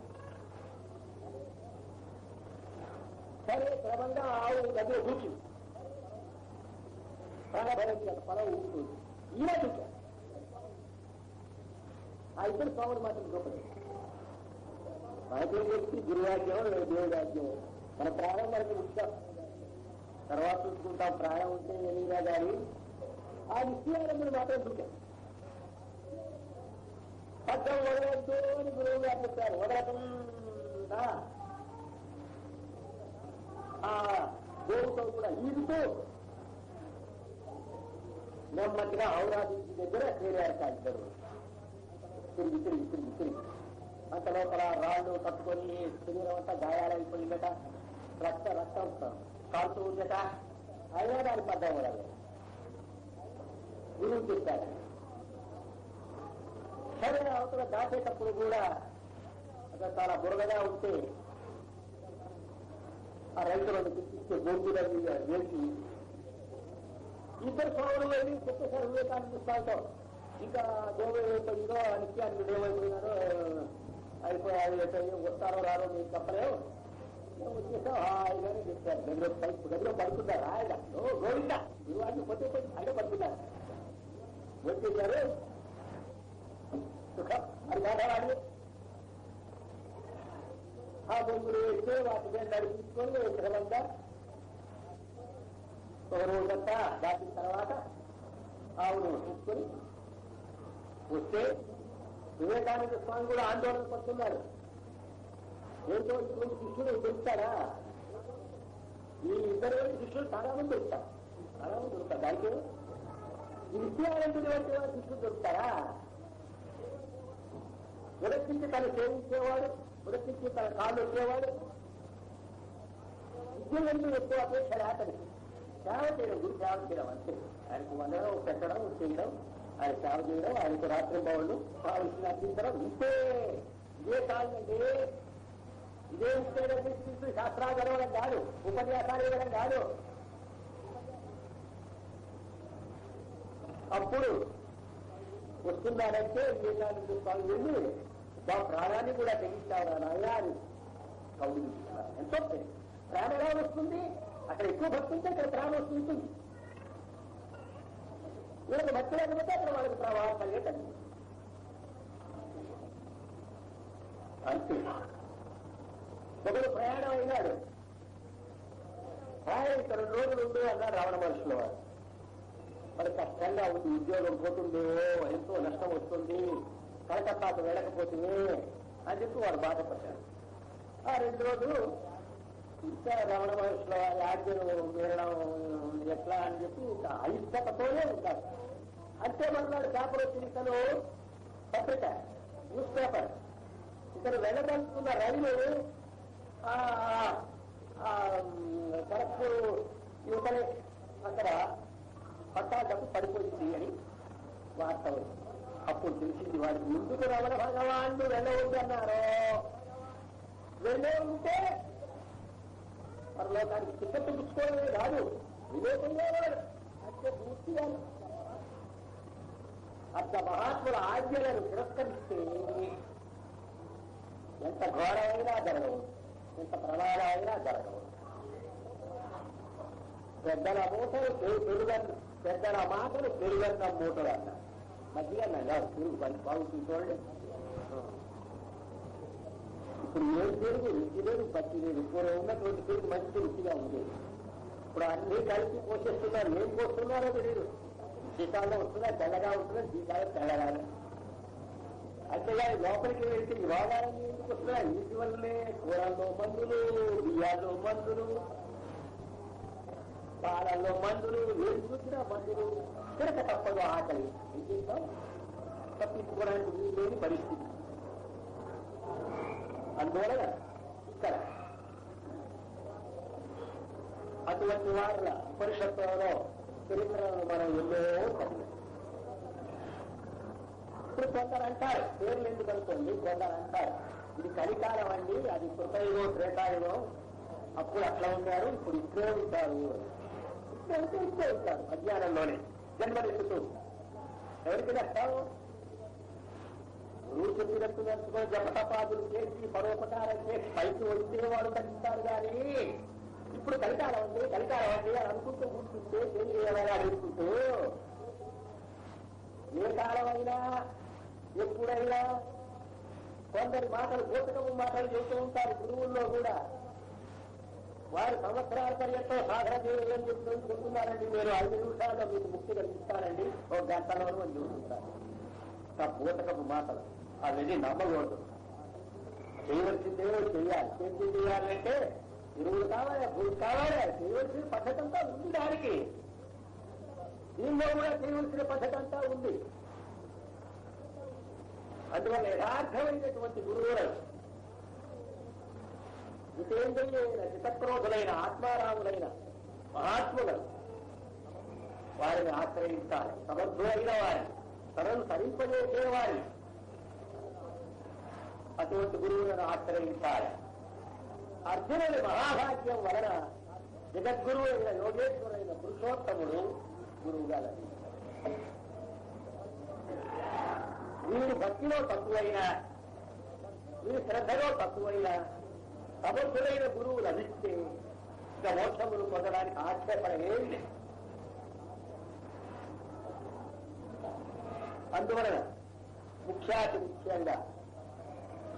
సరే క్రమంగా ఆవు నదిలో కూర్చుంది, ప్రాణభయంగా పొలం ఊపుతుంది. ఈయన చూశారు ఆ ఇద్దరు స్వాములు మాత్రం గొప్పది. మనకే వ్యక్తి గురువాజ్యం దేవుడాజ్యం, మన ప్రాణం మనకి ముఖ్యం, తర్వాత చూసుకుంటాం. ప్రాణం ఉంటే ఏమీరా గారి ఆ నిత్యానందులు మాత్రం చూశారు. పక్కన వదలవద్దు అని గురువు గారు చెప్పారు. వదలకుండా ఆ దేవుతో కూడా ఈదుతూ నెమ్మదిగా ఔరాదించి దగ్గర చేరారు ఇద్దరు. తిరిగి తిరిగి తిరిగి తిరిగి అంత లోపల రాళ్ళు కట్టుకొని శరీరం అంతా గాయాలైపోయిందట, రక్తం కాలుతూ ఉందట. అయినా దాని పడ్డం కూడా గురువు చెప్పారు. సరే అవతల దాటేటప్పుడు కూడా అక్కడ చాలా బురదగా ఉంటే ఆ రైతులను తెప్పిస్తే గొంతులని వేసి ఇద్దరు స్వాములు వెళ్ళి చెప్పేశారు వివేకానంద స్వామితో, ఇంకా దేవుడు ఏమైపోయిందో నిత్యాన్ని ఏమైపోయినారో అయిపోయారు, వస్తారో రారో మీకు చెప్పలేవు, వచ్చేసాం హాయిగానే చెప్పారు. గదిలో పడుతున్నారు. ఆయన గోవిందా ఇవాళ కొద్ది ఆయన పడుతున్నారు. వచ్చేసారు అది మాట్లాడాలి. ఆ బొమ్మలు వేస్తే వాటి మీద నడిపించుకొని క్రమంగా ఒక రోజంతా దాటిన తర్వాత ఆవును చూసుకొని వస్తే వివేకానంద స్వామి కూడా ఆందోళన పడుతున్నారు. ఏంటో ఇటువంటి శిష్యుడు దొరుకుతారా? ఈ ఇద్దరు శిష్యులు చాలా మంది దొరుకుతారు, దానికి ఈ నిత్యానందుడి వంటి వారు శిష్యులు దొరుకుతారా? ఉదర్శించి తను సేవించేవాడు, ఉదర్శించి తన కాళ్ళు వచ్చేవాడు, విద్యలన్నీ ఎక్కువ అపేక్ష అతనికి సేవ చేయడం, గురి సేవ చేయడం అంతే. ఆయనకు వందడం పెట్టడం చేయడం, ఆయన సేవ చేయడం, ఆయనకు రాత్రి బావులు కావలసిన అర్పించడం ఇంతే. ఇదే కాదండి, ఇదే ఇస్తే శాస్త్రాలు చదవడం కాదు, ఉపన్యాసాలు ఇవ్వడం కాదు. అప్పుడు వస్తున్నారంటే వివేకానంద స్వామి వెళ్ళి మా ప్రాణాన్ని కూడా తెగించావు నాయనా అని కౌలుస్తున్నారు. ఎంతో ప్రేమ ఎలా వస్తుంది? అక్కడ ఎక్కువ భక్తి ఉంటే అక్కడ ప్రేమ వస్తుంటుంది. వీళ్ళకి భక్తి లేకపోతే అక్కడ వాళ్ళకి ప్రవాహం కలిగేటండి అంతే. ఒకడు ప్రయాణం అయినాడు, ప్రయాణం 2 రోజులు ఉండే అన్నారు రావణ మనుషుల వారు. మరి కష్టంగా ఉంది, ఉద్యోగం పోతుందో, ఎంతో నష్టం వస్తుంది, కలకత్తాకు వెళ్ళకపోతే అని చెప్పి వాడు బాధపడ్డారు. ఆ 2 రోజులు ఇంకా రమణ మహర్షుల వారి ఆజ్ఞను మీరడం ఎట్లా అని చెప్పి అయిష్టతతోనే ఉంటారు. అంతే మన్నాడు పేపర్ వచ్చింది, ఇతను పత్రిక న్యూస్ పేపర్, ఇతను వెళ్ళదలుచుకున్న రైలు కరెక్ట్ యువతనే అక్కడ పట్టాలకు పడిపోయింది అని వార్త. అప్పుడు తెలిసింది వాడికి ఎందుకు రమణ భగవాన్లు వెళ్ళవద్దు అన్నారో. వెళ్ళే ఉంటే పరలోకానికి టికెట్ పుచ్చుకోవడమే కాదు, వివేకయ్యేవాడు అంటే పూర్తిగా అంత మహాత్ముల ఆజ్ఞలను తిరస్కరిస్తే ఎంత ఘోరమైనా జరగవు, ఎంత ప్రమాదమైనా జరగవు. పెద్దల మూటలు పెద్దల మాటలు పెరుగన్న మూటలు అన్న మధ్యగా కాదు, పెరుగు పని బాగుంటుంది చూడండి. ఇప్పుడు ఏం పెరుగు రుచి లేదు, పచ్చి లేదు. ఇప్పుడు ఉన్నటువంటి పెరుగు మంచి రుచిగా ఉంది. ఇప్పుడు అన్ని కలిపి పోషిస్తున్నారు, ఏం పోస్తున్నారో తెలియదు. జీతాల్లో వస్తున్నా తెల్లగా ఉంటున్నా, జీతాలు తెల్లగా. అంతేగాని లోపలికి వెళ్తే ఈ రోగాలన్నీ ఎందుకు వస్తున్నాయి? వీటి వల్లే కూరల్లో మందులు, బియ్యాల్లో మందులు, పాలల్లో మందులు, ఏం చూసినా మందులు. తిరగ తప్పదు ఆకలి. ఏం చేస్తాం? తప్పించుకోవడానికి వీలేని పరిస్థితి. అందువల్ల ఇక్కడ అటువంటి వారుల ఉపనిషత్తులలో చరిత్రలను మనం ఎన్నో చదివాం. ఇప్పుడు కొందరు అంటారు, పేర్లు ఎందుకు అనుకోండి, కొందరు అంటారు ఇది కలికాలం అండి, అది కృతయుగం త్రేతాయుగం, అప్పుడు అట్లా ఉన్నారు, ఇప్పుడు ఇక్కడే ఉంటారు. తెలుస్తూ ఉంటారు అజ్ఞానంలోనే జన్మనిస్తూ. ఎవరికి నష్టావు? గురువు చెప్పినట్టు నడుచుకొని జపతపాదులు చేసి పరోపకారం చేసి పైకి వస్తే వాడు తగ్గిస్తారు కానీ ఇప్పుడు కలికాలం అండి అని అనుకుంటూ కూర్చుంటే తెలియని అడుగుతుంటూ ఏ కాలమైనా ఎప్పుడైనా కొందరి మాటలు భూతకము మాటలు చెబుతూ ఉంటారు గురువుల్లో కూడా. వారు సంవత్సరాల పర్యంతో సాధన చేయాలని చెప్తున్నారండి. మీరు 5 నిమిషాల్లో మీకు ముక్తి కలిగిస్తారండి, 1 గంటలోనూ అని చెబుతుంటారు. ఆ భూతకపు మాటలు అవన్నీ నమ్మకూడదు. చేయవలసిందే చెయ్యాలి. ఏం చేయాలంటే గురువులు కావాలి, భూమి కావాలి. చేయవలసిన పద్ధతి అంతా ఉంది దానికి. దీనిలో కూడా చేయవలసిన పద్ధతి అంతా ఉంది. అందువల్ల యథార్థమైనటువంటి గురువులను జితేంద్రియులైన చిత్తక్రోధులైన ఆత్మారాములైన మహాత్ములను వారిని ఆశ్రయించాలి. సమర్థులైన వారిని తనను సరింపజేసేవారిని అటువంటి గురువులను ఆశ్రయించాలి. అర్జునుడి మహాభాగ్యం వలన జగద్గురువు అయిన యోగేశ్వరుడైన పురుషోత్తముడు గురువుగా లభించాడు. వీరి భక్తిలో తక్కువైనా వీరి శ్రద్ధలో తక్కువైనా సమర్థులైన గురువు లభిస్తే ఇక మోక్షములు పొందడానికి ఆశ్చర్యపడేది. అందువలన ముఖ్యంగా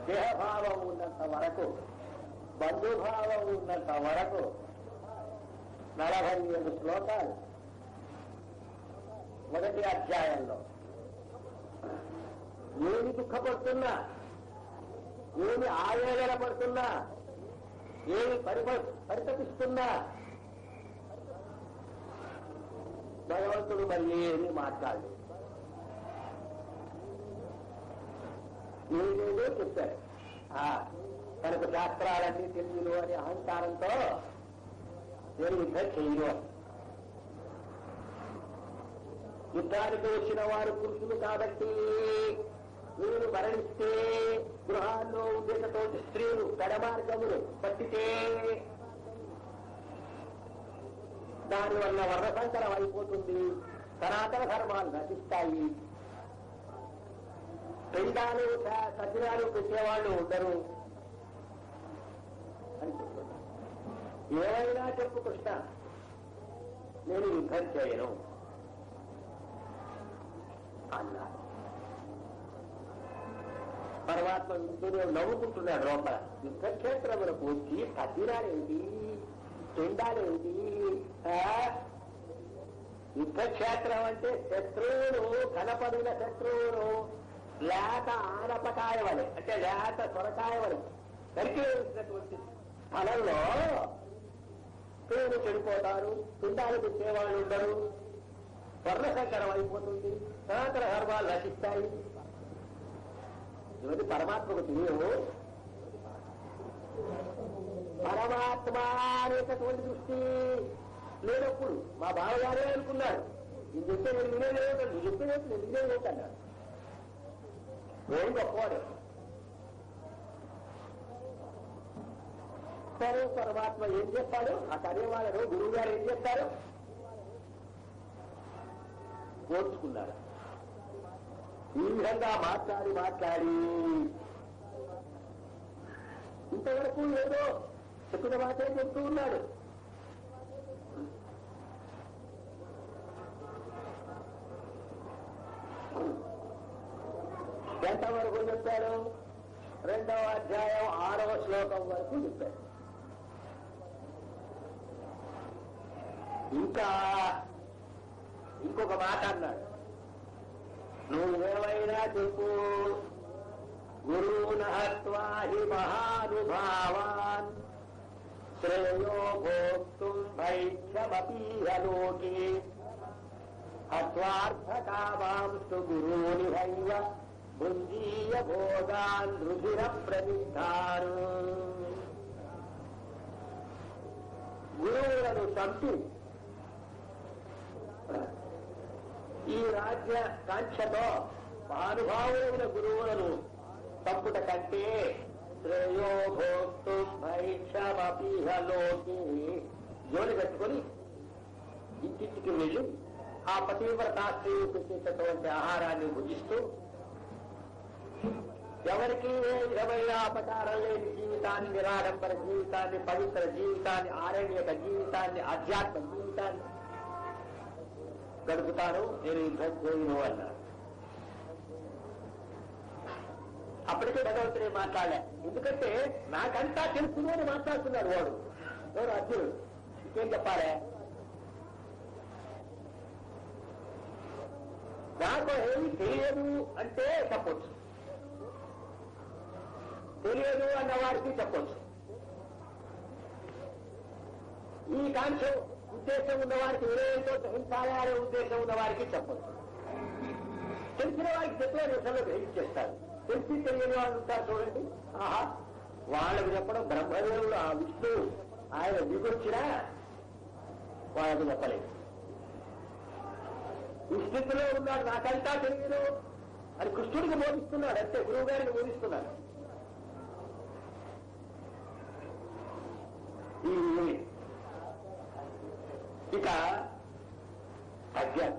దేహభావం ఉన్నంత వరకు, బంధుభావం ఉన్నంత వరకు 47 శ్లోకాలు మొదటి అధ్యాయంలో ఏమి దుఃఖపడుతున్నా, ఏమి ఆవేదన పడుతున్నా, ఏమి పరితపిస్తున్నా భగవంతుడు మరి ఏమి మాట్లాడు ఏదేదో చెప్పారు. తనకు శాస్త్రాలన్నీ తెలియదు అనే అహంకారంతో నేను యుద్ధం చేయను. యుద్ధానికి వచ్చిన వారు పురుషులు కాబట్టి వీరు మరణిస్తే గృహాల్లో ఉండేటటువంటి స్త్రీలు పెడమార్గములు పట్టితే దానివల్ల వర్ణసంకరం అయిపోతుంది, సనాతన ధర్మాలు నశిస్తాయి, పెండాలు సజ్జనాలు పెట్టేవాళ్ళు ఉండరు అని చెప్తున్నారు. ఏమైనా చెప్పు కృష్ణ, నేను యుద్ధం చేయను అన్నారు. పరమాత్మ వింటూనే నవ్వుకుంటున్నాడు లోపల. యుద్ధక్షేత్రములకు వచ్చి కదిరాలేంటి, చెండాలేంటి? యుద్ధక్షేత్రం అంటే శత్రువును, కనపడిన శత్రువును లేత ఆనపకాయ వలె, అంటే లేత సొరకాయ వలె దరికేసినటువంటి స్థలంలో పేరు చెడిపోతారు, పిండాలు పెట్టేవాళ్ళు ఉండరు, వర్ణసంకరం అయిపోతుంది, సనాతన ధర్మాలు నశిస్తాయి. ఇవన్నీ పరమాత్మకు తెలియవు. పరమాత్మ అనేటటువంటి దృష్టి లేనప్పుడు మా బావగారే అనుకున్నాడు, నేను చెప్తే నేను వినేలేదు, నువ్వు చెప్పేది నేను వినేలేదు అన్నాడు. ఏం గొప్పవాడు. సరే, పరమాత్మ ఏం చేస్తాడు? ఆ కర్యవాళ్ళను గురువు గారు ఏం చేస్తారు? ఓర్చుకున్నాడు. ఈ విధంగా మాట్లాడి ఇంతవరకు ఏదో చెప్పిన మాటే చెప్తూ ఉన్నాడు. ఎంతవరకు చెప్పాడు? 2వ అధ్యాయం 6వ శ్లోకం వరకు చెప్పాడు. ఇంకా ఇంకొక మాట అన్నాడు, నువ్వేమైనా చెప్పు, గురువున హత్వా హి మహానుభావాన్ శ్రేయో భోక్తుం భైక్షమపీహ లోకే హత్వార్థకామాంస్తు గురూని హైవ భుంజీయ భోగాన్ రుధిర ప్రతిష్ఠాను. గురువులను చంపి ఈ రాజ్య కాంక్షతో మహానుభావులైన గురువులను తప్పుట కంటే శ్రేయో భోక్తుం భైక్షమపీహ లోకే జోలి కట్టుకొని ఇంటింటికి వెళ్ళి ఆ పతివ్రతాస్త్రీలు పెట్టేటటువంటి ఆహారాన్ని భుజిస్తూ ఎవరికి ఏ విధమైన అపచారం లేని జీవితాన్ని, నిరాడంబర జీవితాన్ని, పవిత్ర జీవితాన్ని, ఆరణ్యక జీవితాన్ని, ఆధ్యాత్మ జీవితాన్ని గడుపుతాను, నేను యుద్ధం చేయను అన్నారు. అప్పటికే భగవంతుడే మాట్లాడలే. ఎందుకంటే నాకంతా తెలుసును అని మాట్లాడుతున్నాడు వాడు. ఎవరు? అర్జునుడు. ఇంకేం చెప్పాలే? నాకు ఏమి తెలియదు అంటే చెప్పొచ్చు, తెలియదు అన్నవాడికి చెప్పొచ్చు. ఈ కాంక్ష ఉద్దేశం ఉన్నవారికి వినయంతో గ్రహించాలి అనే ఉద్దేశం ఉన్నవారికి చెప్పొచ్చు. తెలిసిన వారికి చెప్పే నిమిషంలో గ్రహించేస్తారు. తెలిసి తెలియని వాళ్ళు ఉంటారు చూడండి. ఆహా, వాళ్ళకి చెప్పడం బ్రహ్మదేవుడు, ఆ విష్ణు ఆయన దిగొచ్చినా వాళ్ళకి చెప్పలేదు. ఈ స్థితిలో ఉన్నాడు, నాకంతా తెలియదు అని కృష్ణుడికి బోధిస్తున్నాడు. అంతే, గురువు గారికి బోధిస్తున్నాడు. ఇక అజ్ఞానం.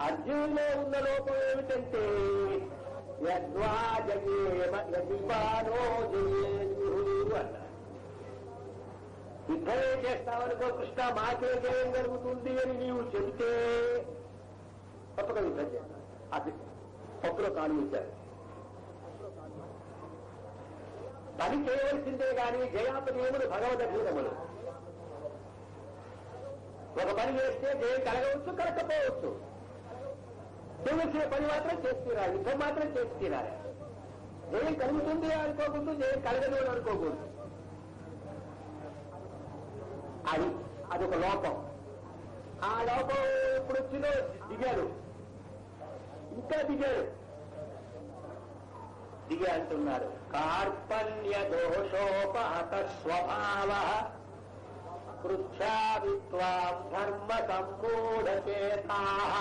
అర్జునులో ఉన్న లోపం ఏమిటంటే యద్వా జయేమ యదిపానో జయేయుః అన్నారు. యుద్ధమే చేస్తావనుకో కృష్ణ, మాకే జయం జరుగుతుంది అని నీవు చెబితే తప్పక యుద్ధం చేస్తాను. అది పప్పులో కాలు ఇచ్చారు. పని చేయవలసిందే కానీ జయాపజయములు భగవద్గీతములు. ఒక పని చేస్తే జయం కలగవచ్చు, కలగకపోవచ్చు. చేయవలసిన పని మాత్రం చేసి తీరాలి, యుద్ధం మాత్రం చేసి తీరాలి. జయం కలుగుతుంది అనుకోకూడదు, జయం కలగదు అని అనుకోకూడదు. అదొక లోపం. ఆ లోపం ఇప్పుడు వచ్చిందో దిగాడు, ఇంకా దిగాడు. దిగి అంటున్నారు, కార్పణ్య దోషోపహత స్వభావ పృచ్ఛావిత్వాం ధర్మ సమ్మూఢచేతాః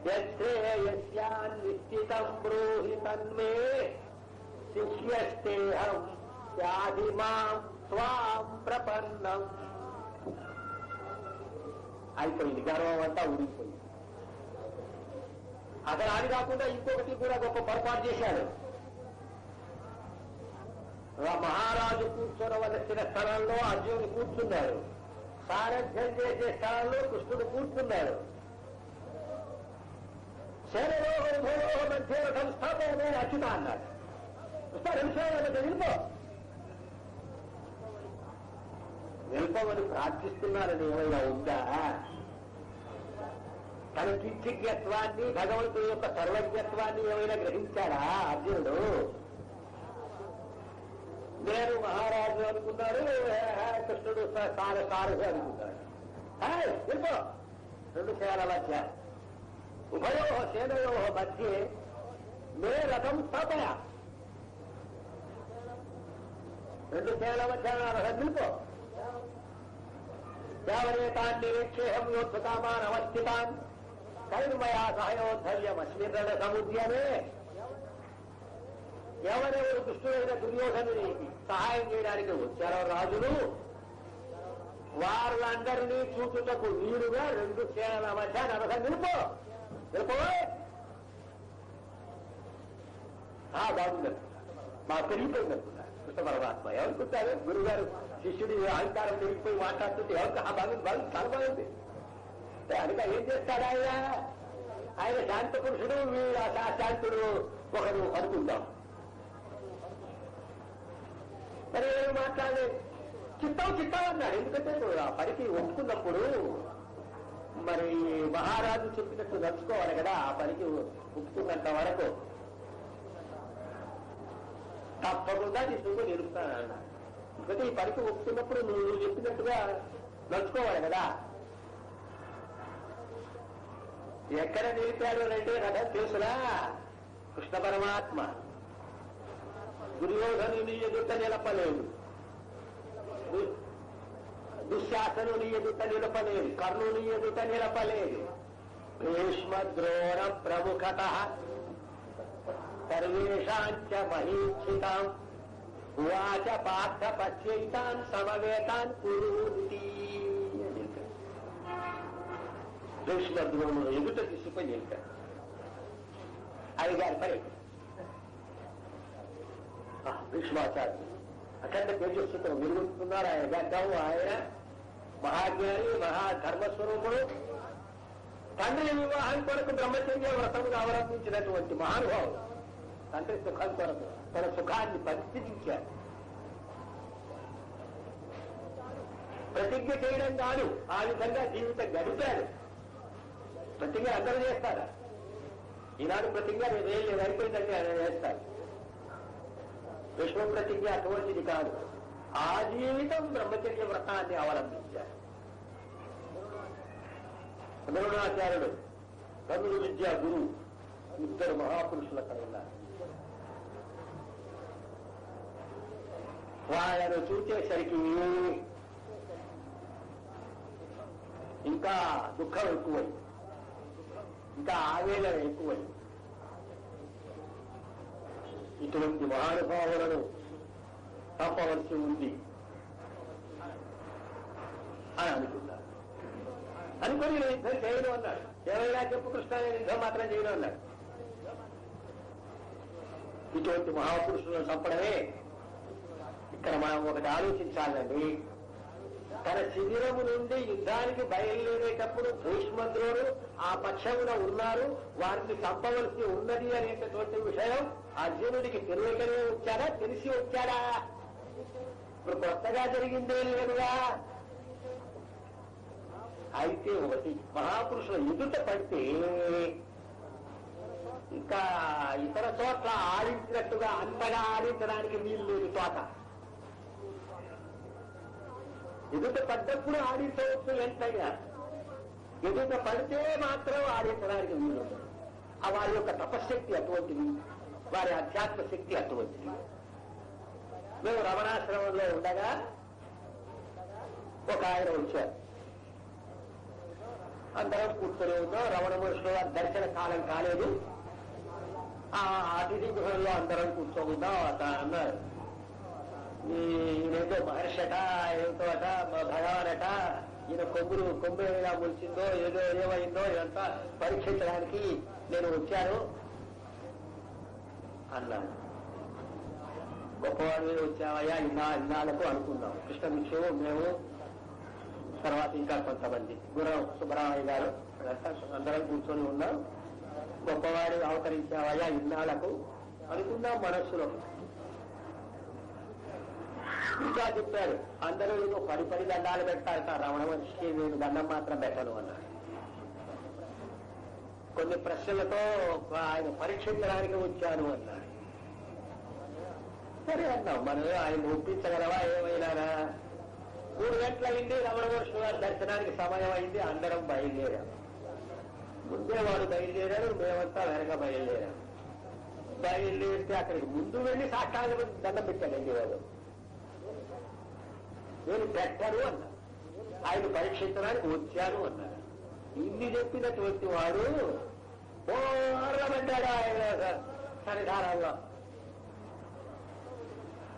యశ్రేయస్యాన్ నిశ్చితం బ్రూహి తన్మే శిష్యస్తేహం యాధిమాం స్వాం ప్రపన్నం. అయిపోయింది, గర్వం అంతా ఊడిపోయింది. అసలు అది కాకుండా ఇంకొకటి కూడా గొప్ప పొరపాటు చేశాడు. మహారాజు కూర్చోవలసిన స్థలంలో అర్జునుడు కూర్చున్నాడు, సారథ్యం చేసే స్థలంలో కృష్ణుడు కూర్చున్నాడు. శరణో మధ్య సంస్థాపనే అచ్యుత అన్నాడు. కృష్ణ నిమిషం వెళ్ళిపోమని ప్రార్థిస్తున్నారని ఏమైనా ఉందా? తన కించిజ్ఞత్వాన్ని, భగవంతుడి యొక్క సర్వజ్ఞత్వాన్ని ఏమైనా గ్రహించాడా అర్జునుడు? నేను మహారాజు అనుకున్నాడు, కృష్ణుడు సారథి అనుకున్నాడు. వెళ్ళిపో. రెండు సేనల మధ్య, ఉభయో సేనయో మధ్య మే రథం స్థాపయ. రెండు సేనల మధ్య నా రథం నిలిపో. యావనేతాన్ నిరీక్షేహం యోద్ధకామాన్ అవస్థితాన్ కైర్మయా సహయోద్ధర్యం అస్మిరణ సముద్యమే. ఎవరెవరు దుష్టుడైన దుర్యోధనుని సహాయం చేయడానికి వచ్చారో రాజులు, వారందరినీ చూచుటకు వీరుగా రెండు సేనల మధ్య నరసం నిలిపో. బాగుందనుకున్నా, మా పెరిగిపోయిందనుకున్నారు కృష్ణ పరమాత్మ. ఎవరుకుంటారు? గురుగారు శిష్యుడి అహంకారం పెరిగిపోయి మాట్లాడుతుంటే ఎవరికి బాగుంది, చాలా బాగుంది. అందుక ఏం చేస్తాడు ఆయన? ఆయన శాంత పురుషుడు, శాంతుడు ఒకరు అనుకుంటాం. మరి ఏమి మాట్లాడలేదు, చిత్తం అన్నాడు. ఎందుకంటే ఆ పనికి ఒప్పుకున్నప్పుడు మరి మహారాజు చెప్పినట్టు నడుచుకోవాలి కదా. ఆ పనికి ఒప్పుకున్నంత వరకు తప్పకుండా నీ నువ్వు నిలుపుతానన్నా. ఎందుకంటే ఈ పనికి ఒప్పుకున్నప్పుడు నువ్వు చెప్పినట్టుగా నడుచుకోవాలి కదా. ఎక్కడ నిలిపాడు అంటే రథం తెలుసులా? కృష్ణ పరమాత్మ దుర్యోధనుని ఎదుట నిలపలేదు, దుశ్శాసనుని ఎదుట నిలపలేదు, కర్ణుని ఎదుట నిలపలేదు. భీష్మ ద్రోణ ప్రముఖత సర్వేషాంచ మహీక్షితాం వాచ పార్థ పశ్యైతాన్ సమవేతాన్ కురుతి అని చెప్పారు. భీష్మద్రోణుడు ఎదుట తీసుకొని చెప్పారు. అయ్యగారి పని భీష్మాచార్యుడు అఖండ తేజస్సుతో వెలుగుతున్నారు. ఆయన గడ్డం, ఆయన మహాజ్ఞాని, మహాధర్మస్వరూపుడు. తండ్రి వివాహం కొరకు బ్రహ్మచర్య వ్రతమును అవలంబించినటువంటి మహానుభావుడు. తండ్రి సుఖం కొరకు తన సుఖాన్ని పరిస్థితించారు. ప్రతిజ్ఞ చేయడం కాదు, ఆ విధంగా జీవితం గడిపాడు. ప్రతిజ్ఞ అందరూ చేస్తారు. ఈనాడు ప్రతిజ్ఞ రేపు అయిపోయిందంటే ఆయన చేస్తారు. విశ్వ ప్రతిజ్ఞ అటువంటిది కాదు. ఆ జీవితం బ్రహ్మచర్య వ్రతాన్ని అవలంబించారు. ద్రోణాచార్యుడు, ధనుడు విద్యా గురువు, ఇద్దరు మహాపురుషులు అక్కడ ఉన్నారు. వాళ్ళను చూసేసరికి ఇంకా దుఃఖం ఎక్కువై, ఇంకా ఆవేదన ఎక్కువై, ఇటువంటి మహానుభావులను తప్పవలసి ఉంది అని అనుకున్నారు. అనుకుని నేను యుద్ధం చేయను అన్నాడు. ఏమైనా చెప్పు కృష్ణ, నేను యుద్ధం మాత్రం చేయను అన్నాడు. ఇటువంటి మహాపురుషులను చంపడమే. ఇక్కడ మనం ఒకటి ఆలోచించాలండి. తన శిబిరము నుండి యుద్ధానికి బయలుదేరేటప్పుడు భీష్మద్రోణుడు ఆ పక్షమున ఉన్నారు, వారిని చంపవలసి ఉన్నది అనేటటువంటి విషయం అర్జునుడికి తెలియకనే వచ్చాడా, తెలిసి వచ్చాడా? ఇప్పుడు కొత్తగా జరిగిందే లేదుగా. అయితే ఒకటి మహాపురుషుల ఎదుట పడితే ఇంకా ఇతర చోట్ల ఆడించినట్టుగా అంతగా ఆడించడానికి వీలు లేదు. తోట ఎదుట పడ్డప్పుడు ఆడించవచ్చు ఎంతైనా, ఎదుట పడితే మాత్రం ఆడించడానికి వీలు. వారి యొక్క తపశక్తి అటువంటిది, వారి అధ్యాత్మ శక్తి అటువంటిది. మేము రమణాశ్రమంలో ఉండగా ఒక ఆయన వచ్చారు. అందరం కూర్చొని ఉన్నాం. రమణ మహర్షుల దర్శన కాలం కాలేదు. ఆ అతిథి గృహంలో అందరం కూర్చోకుందాం. అన్నారు, ఈయనేదో మహర్షి అట, ఏమిటో అట, భగవాన్ అట, ఈయన కొమ్ము ఏమైనా ములిచిందో, ఏదో ఏమైందో ఇదంతా పరీక్షించడానికి నేను వచ్చాను అన్నాను. గొప్పవాడి మీద వచ్చామయ్యా, ఇన్నాళ్లకు అనుకున్నాం. కృష్ణ విషయం మేము, తర్వాత ఇంకా కొంతమంది, గురం సుబ్బరామయ్య గారు, అందరం కూర్చొని ఉన్నాం. గొప్పవాడు అవతరించావయ్యా ఇన్నాళ్లకు అనుకున్నాం మనస్సులో. ఇంకా చెప్పారు, అందరూ ఏదో 10 దండాలు పెడతారట, రమణ మహర్షికి నేను దండం మాత్రం పెట్టను అన్నాడు. కొన్ని ప్రశ్నలతో ఆయన పరీక్షించడానికి వచ్చాను అన్నాడు. సరే అన్నాం, మనం ఆయన ఒప్పించగలవా ఏమైనా. 3 గంటలైంది, రమణ మహర్షి గారి దర్శనానికి సమయం అయింది. అందరం బయలుదేరాం. ముందే వాడు బయలుదేరారు, మేమంతా వెనక బయలుదేరాం. బయలుదేరితే అక్కడికి ముందు వెళ్ళి సాక్షాత్ దండం పెట్టాడండి వాడు. నేను పెట్టను అన్నా. ఆయన పరీక్షించడానికి వచ్చాను అన్నాడు. ఇన్ని చెప్పినటువంటి వాడు పోరబడ్డాడు ఆయన సన్నిధానంలో.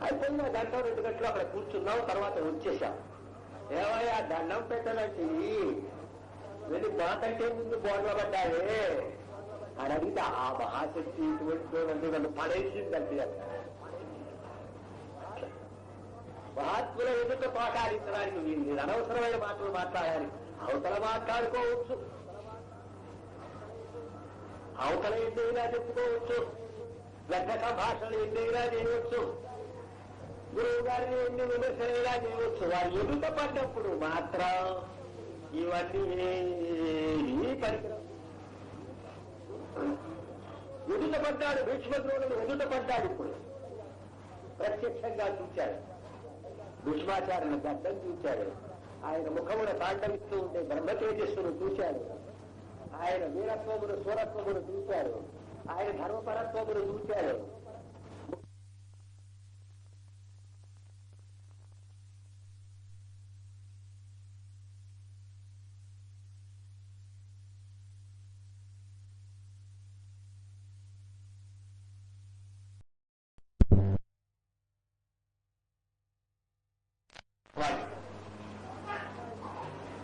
అయిపోయింది. 1 గంట 2 గంటలు అక్కడ కూర్చున్నాం. తర్వాత వచ్చేసాం. ఏమయ్యా దండం పెట్టనంటే వెళ్ళి మాకంటే ముందు బోర్లబడ్డావే అని అడిగితే ఆ మహాశక్తి ఇటువంటి నన్ను పడేసిందంటే. మహాత్ముల ఎదుట పాఠాడించడానికి వీళ్ళు అనవసరమైన మాటలు మాట్లాడాలి. అవతల మాట్లాడుకోవచ్చు, అవతల ఎన్నైనా చెప్పుకోవచ్చు, వ్యర్థ సంభాషణలు ఎన్నైనా చేయవచ్చు, గురువు గారిని ఎన్ని విమర్శనైనా చేయవచ్చు. వారు ఎదుట పడ్డప్పుడు మాత్రం ఇవన్నీ పరికరం. ఎదుట పడ్డాడు భీష్మద్రోణుడు, ఎదుట పడ్డాడు. ఇప్పుడు ప్రత్యక్షంగా చూశాడు. భీష్మాచార్యుల గడ్డం చూశాడు. ఆయన ముఖమున తాండవిస్తూ ఉంటే బ్రహ్మతేజస్సును చూశాడు. ఆయన వీరత్వమును సూరత్వమును చూశాడు. ఆయన ధర్మపరత్వమును చూశాడు.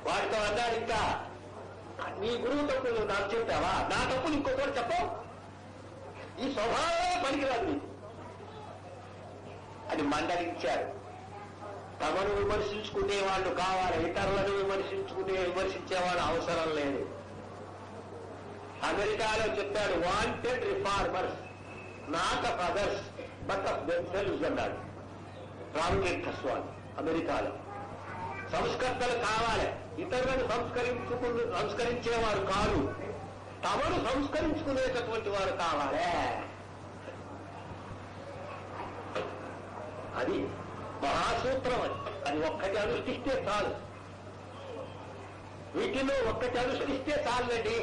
వాడితో అన్నాడు, ఇంకా నీ గురువు తప్పులు నాకు చెప్పావా, నా తప్పులు ఇంకొకటి చెప్పవు, ఈ స్వభావమే పనికిరాదు నీకు అని మందలించారు. తమను విమర్శించుకునే వాళ్ళు కావాలి, ఇతరులను విమర్శించేవాడు అవసరం లేదు. అమెరికాలో చెప్పాడు, wanted reformers not of others but of themselves అన్నాడు రామతీర్థ స్వామి. అమెరికాలో సంస్కర్తలు కావాలి, ఇతరులను సంస్కరించేవారు కాదు, తమను సంస్కరించుకునేటటువంటి వారు కావాలి. అది మహాసూత్రం. అది ఒక్కటి అనుష్ఠిస్తే చాలు, వీటిలో ఒక్కటి అనుష్ఠిస్తే చాలండి.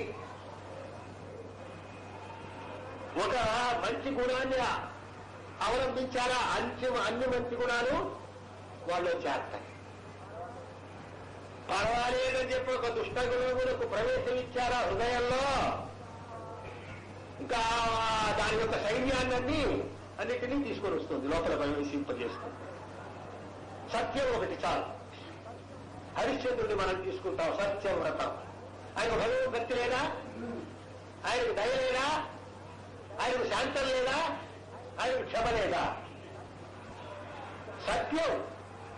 ఒక మంచి గుణాన్ని అవలంబించారా అన్ని మంచి గుణాలు వాళ్ళు చేస్తాయి. పర్వాలేదని చెప్పి ఒక దుష్ట గుణములకు ప్రవేశం ఇచ్చారా హృదయంలో, ఇంకా దాని యొక్క సైన్యాన్ని అన్నిటినీ తీసుకొని వస్తుంది, లోపల ప్రవేశింపజేస్తుంది. సత్యం ఒకటి చాలు. హరిశ్చంద్రుడిని మనం తీసుకుంటాం, సత్యవ్రతం. ఆయనకు భగవద్భక్తి లేదా, ఆయనకు దయ లేదా, ఆయనకు శాంతం లేదా, ఆయనకు క్షమ లేదా? సత్యం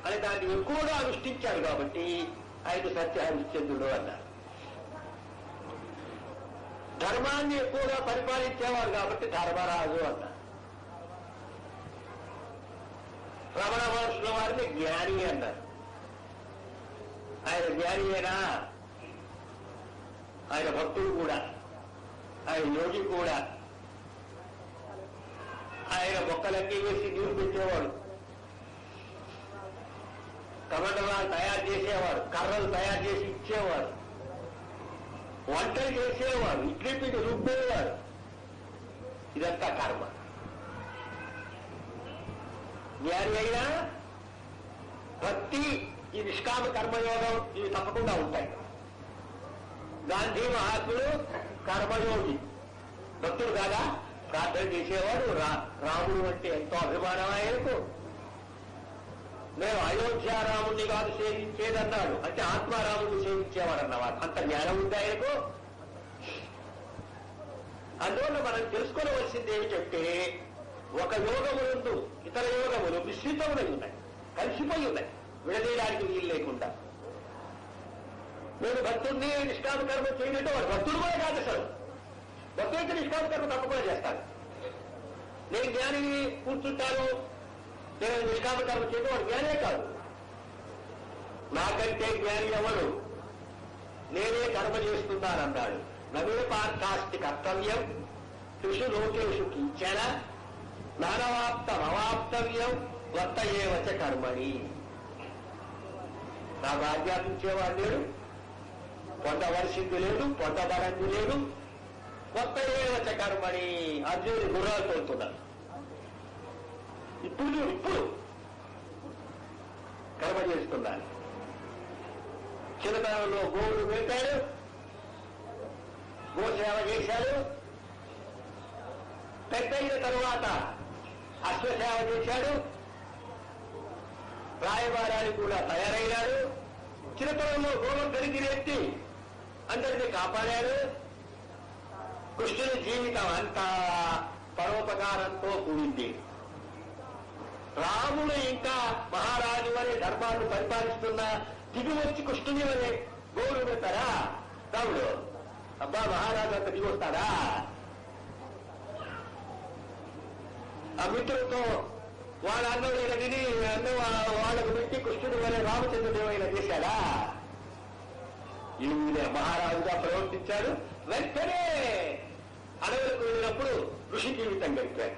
అని దాన్ని ఎక్కువగా అనుష్ఠించారు కాబట్టి ఆయన సత్య హరిశ్చంద్రుడు అన్నారు. ధర్మాన్ని ఎక్కువగా పరిపాలించేవారు కాబట్టి ధర్మరాజు అన్నారు. రమణ మహర్షుల వారిని జ్ఞాని అన్నారు. ఆయన జ్ఞాని అయినా, ఆయన భక్తుడు కూడా, ఆయన యోగి కూడా. ఆయన మొక్కలన్నీ వేసి నీరు పెట్టేవాడు, కమండలాలు తయారు చేసేవాడు, కర్రలు తయారు చేసి ఇచ్చేవాడు, వంటలు చేసేవాడు, ఇడ్లీ పిండి రుబ్బేవాడు. ఇదంతా కర్మ. జ్ఞాని అయినా భక్తి, ఈ నిష్కామ కర్మయోగం ఇవి తప్పకుండా ఉంటాయి. గాంధీ మహాత్ముడు కర్మయోగి, భక్తుడు కాదా, ప్రార్థన చేసేవాడు. రాముడు అంటే ఎంతో అభిమానం ఆయనకు. నేను అయోధ్యారాముడిని కాదు సేవించేదన్నాడు, అంటే ఆత్మారాముడిని సేవించేవాడు అన్నవాడు. అంత జ్ఞానం ఉంది ఆయనకు. అందువల్ల మనం తెలుసుకోవలసింది ఏమిటంటే, ఒక యోగములందు ఇతర యోగములు మిశ్రితములై ఉన్నాయి, కలిసిపోయి ఉన్నాయి, విడదీయడానికి వీలు లేకుండా. నేను భక్తుడిని నిష్కామ కర్మ చేయనంటే వాడు భక్తుడు కూడా కాదు. అసలు భక్తుడికి నిష్కామ కర్మ తప్పకుండా చేస్తాను. నేను జ్ఞానిని కూర్చుంటాను, నేను నిష్కామ కర్మ చేయడం వాడు జ్ఞానే కాదు. నాకంటే జ్ఞాని ఎవడు, నేనే కర్మ చేస్తున్నానన్నాడు. నవీన పార్థాస్తి కర్తవ్యం త్రిషు లోకేషు కించన నానవాప్తమవాప్తవ్యం వర్తయేవచ కర్మణి. నాకు ఆజ్ఞాపించేవాడు లేడు, పొందవలసింది లేదు, పొందబడంది లేదు. వర్తయేవచ కర్మణి. అర్జునుడి గుర్రాలు తోలుతున్నాడు. ఇప్పుడు కర్మ చేస్తున్నాను. చిన్నతనంలో గోవులు పెట్టాడు, గోసేవ చేశాడు. పెద్దయిన తరువాత అశ్వసేవ చేశాడు, రాయబారానికి కూడా తయారైనాడు. చిన్నతనంలో గోవులు గడిగిరెత్తి అందరినీ కాపాడాడు. కృష్ణుని జీవితం అంతా పరోపకారంతో కూడింది. రాముడు ఇంకా మహారాజు అనే ధర్మాన్ని పరిపాలిస్తున్న దిగి వచ్చి కృష్ణుని అనే గోవులు పెడతారా రాముడు? అబ్బా, మహారాజు అంత దిగి వస్తాడా? ఆ మిత్రులతో వాళ్ళ అన్నమైన విని అన్న వాళ్ళకు పెట్టి కృష్ణుడు అనే రామచంద్రదేవైనా చేశాడా? ఈయన మహారాజుగా ప్రవర్తించాడు. వెంటనే అడవులకు వెళ్ళినప్పుడు ఋషి జీవితం గడిపాడు.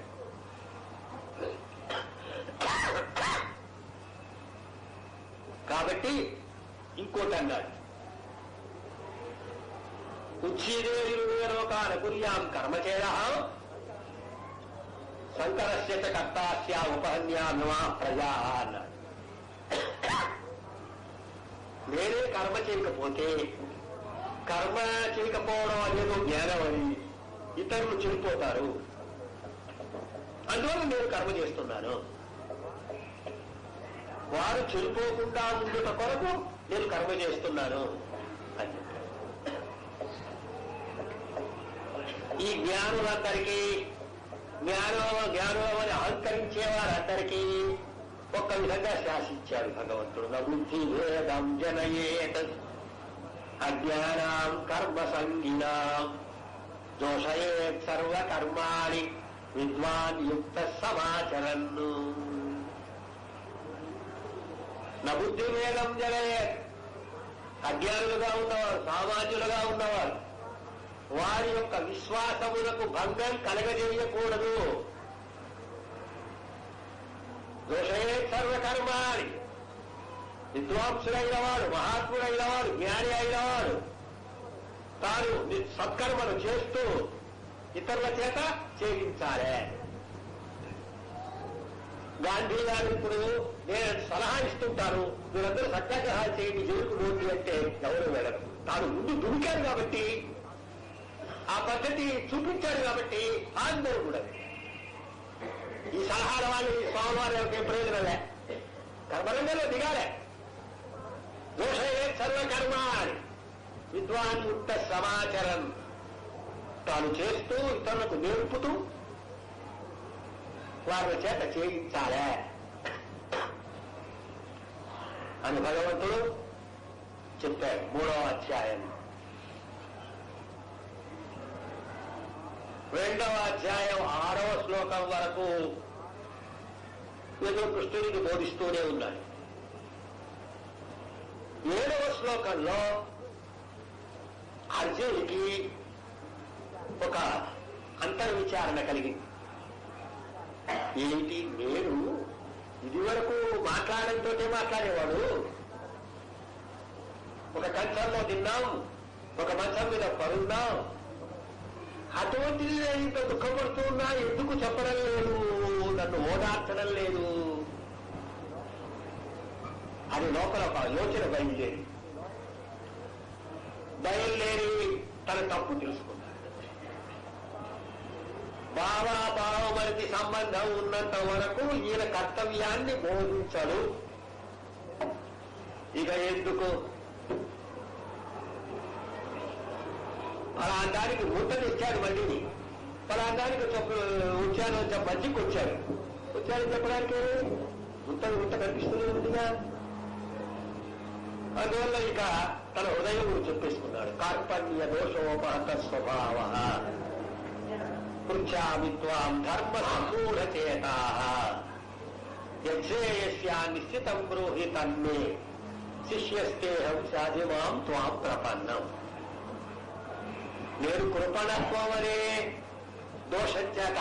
కాబట్టి ఇంకోటి అన్నాడు, ఉచ్చీదేలోకాన కుర్యాం కర్మచేద శంకరస్య కర్తాస్య ఉపహన్యాన్వా ప్రజా అన్నాడు. నేనే కర్మ చేయకపోతే, కర్మ చేయకపోవడం అనేది జ్ఞానం అని ఇతరులు చెడిపోతారు, అందువల్ల నేను కర్మ చేస్తున్నాను. వారు చెడిపోకుండా ఉండుట కొరకు నేను కర్మ చేస్తున్నాను అని చెప్పారు. ఈ జ్ఞానులందరికీ జ్ఞానం అని అహంకరించేవారందరికీ ఒక్క విధంగా శాసించాడు భగవంతుడు. బుద్ధి వేదం జనయేత్ అజ్ఞానాం కర్మ సంగినాం దోషయేత్ సర్వకర్మాణి విద్వాన్ యుక్త సమాచరన్ను. బుద్ధి వేదం జనయేత్ అజ్ఞానులుగా ఉన్నవారు, సామాన్యులుగా ఉన్నవారు వారి యొక్క విశ్వాసములకు భంగం కలగజేయకూడదు. దోషయే సర్వకర్మాణి విద్వాంసుడైన వాడు, మహాత్ముడైన వాడు, జ్ఞాని అయిన వాడు తాను సత్కర్మలు చేస్తూ ఇతరుల చేత చేయించాలి. గాంధీ గారు ఇప్పుడు నేను సలహా ఇస్తుంటాను, మీరందరూ సత్యాగ్రహాలు చేయండి, జైలుకు పోండి అంటే ఎవరు వెళ్ళరు. తాను ముందు దుమికారు కాబట్టి, ఆ పద్ధతి చూపించాడు కాబట్టి అందరూ కూడా ఈ సలహాల వాళ్ళు ఈ స్వామివారి యొక్క ప్రయోజనలే, కర్మరంగంలో దిగాలే. దోషయే సర్వకర్మ అని విద్వాన్ యుక్త సమాచరం తాను చేస్తూ ఇతరులకు నేర్పుతూ వారి చేత చేయించాలే అని భగవంతుడు చెప్పాడు 3వ అధ్యాయం. 2వ అధ్యాయం 6వ శ్లోకం వరకు ఏదో కృష్ణుడికి బోధిస్తూనే ఉన్నాడు. 7వ శ్లోకంలో అర్జునుడికి ఒక అంతర్విచారణ కలిగింది. ఏంటి, నేను ఇదివరకు మాట్లాడంతో మాట్లాడేవాడు, ఒక కంచంలో తిన్నాం, ఒక మంచం మీద పరున్నాం, అటువంటిది నేను ఇంత దుఃఖపడుతూ ఉన్నా, ఎందుకు చెప్పడం లేదు, నన్ను ఓదార్చడం లేదు అని లోపల ఒక యోచన బయలుదేరి తన తప్పు తెలుసుకున్నాడు. భావాభావమరికి సంబంధం ఉన్నంత వరకు ఈయన కర్తవ్యాన్ని బోధించడు. ఇక ఎందుకు పలాందానికి ముట్ట తెచ్చాడు, మళ్ళీ పలాందానికి వచ్చాను, మధ్యకి వచ్చాడు చెప్పడానికి ముట్ట కనిపిస్తూనే ఉందిగా. అందువల్ల ఇక తన హృదయం చెప్పేసుకున్నాడు. కార్పణ్య దోషోపహత స్వభావ పృచ్ఛామి త్వాం ధర్మ సంమూఢచేతా యశ్రేయస్యా నిశ్చితం బ్రూహి తన్మే శిష్యస్తేహం శాధిమాం త్వాం ప్రపన్నం. నేను కృపణత్వం అనే దోషం చేత,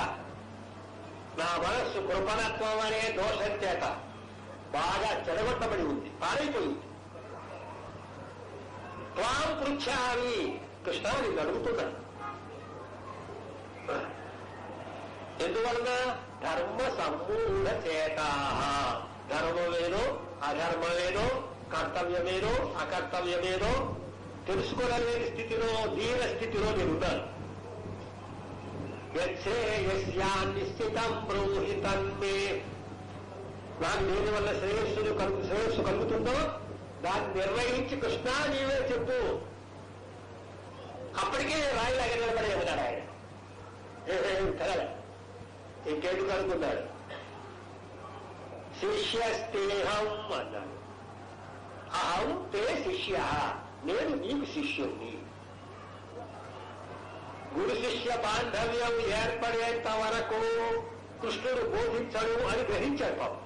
నా మనస్సు కృపణత్వం అనే దోషం చేత బాగా చెడగొట్టబడి ఉంది, పారైపోయింది. త్వాం పృచ్ఛామి, కృష్ణ నేను అడుగుతున్నాను. ఎందువలన ధర్మ సమ్మూఢ చేత, ధర్మమేనో అధర్మమేనో కర్తవ్యమేనో అకర్తవ్యమేనో తెలుసుకోలేని స్థితిలో, దీన స్థితిలో నేనున్నాను. యశ్రేయస్యా నిశ్చితం బ్రూహి తన్మే, నాకు దేని వల్ల శ్రేయస్సు కలుగుతుందో దాన్ని నిర్ణయించి కృష్ణ నీవే చెప్పు. అప్పటికే రాయిలాగా నిలబడే ఉన్నాడు ఆయన. కదల ఇంకేందుకు అనుకున్నాడు. శిష్యస్తేహం అన్నాడు. అహం తే శిష్య, నేను నీకు శిష్యుణ్ణి. గురు శిష్య బాంధవ్యం ఏర్పడేంత వరకు కృష్ణుడు బోధించడు అని గ్రహించాడు. పాపం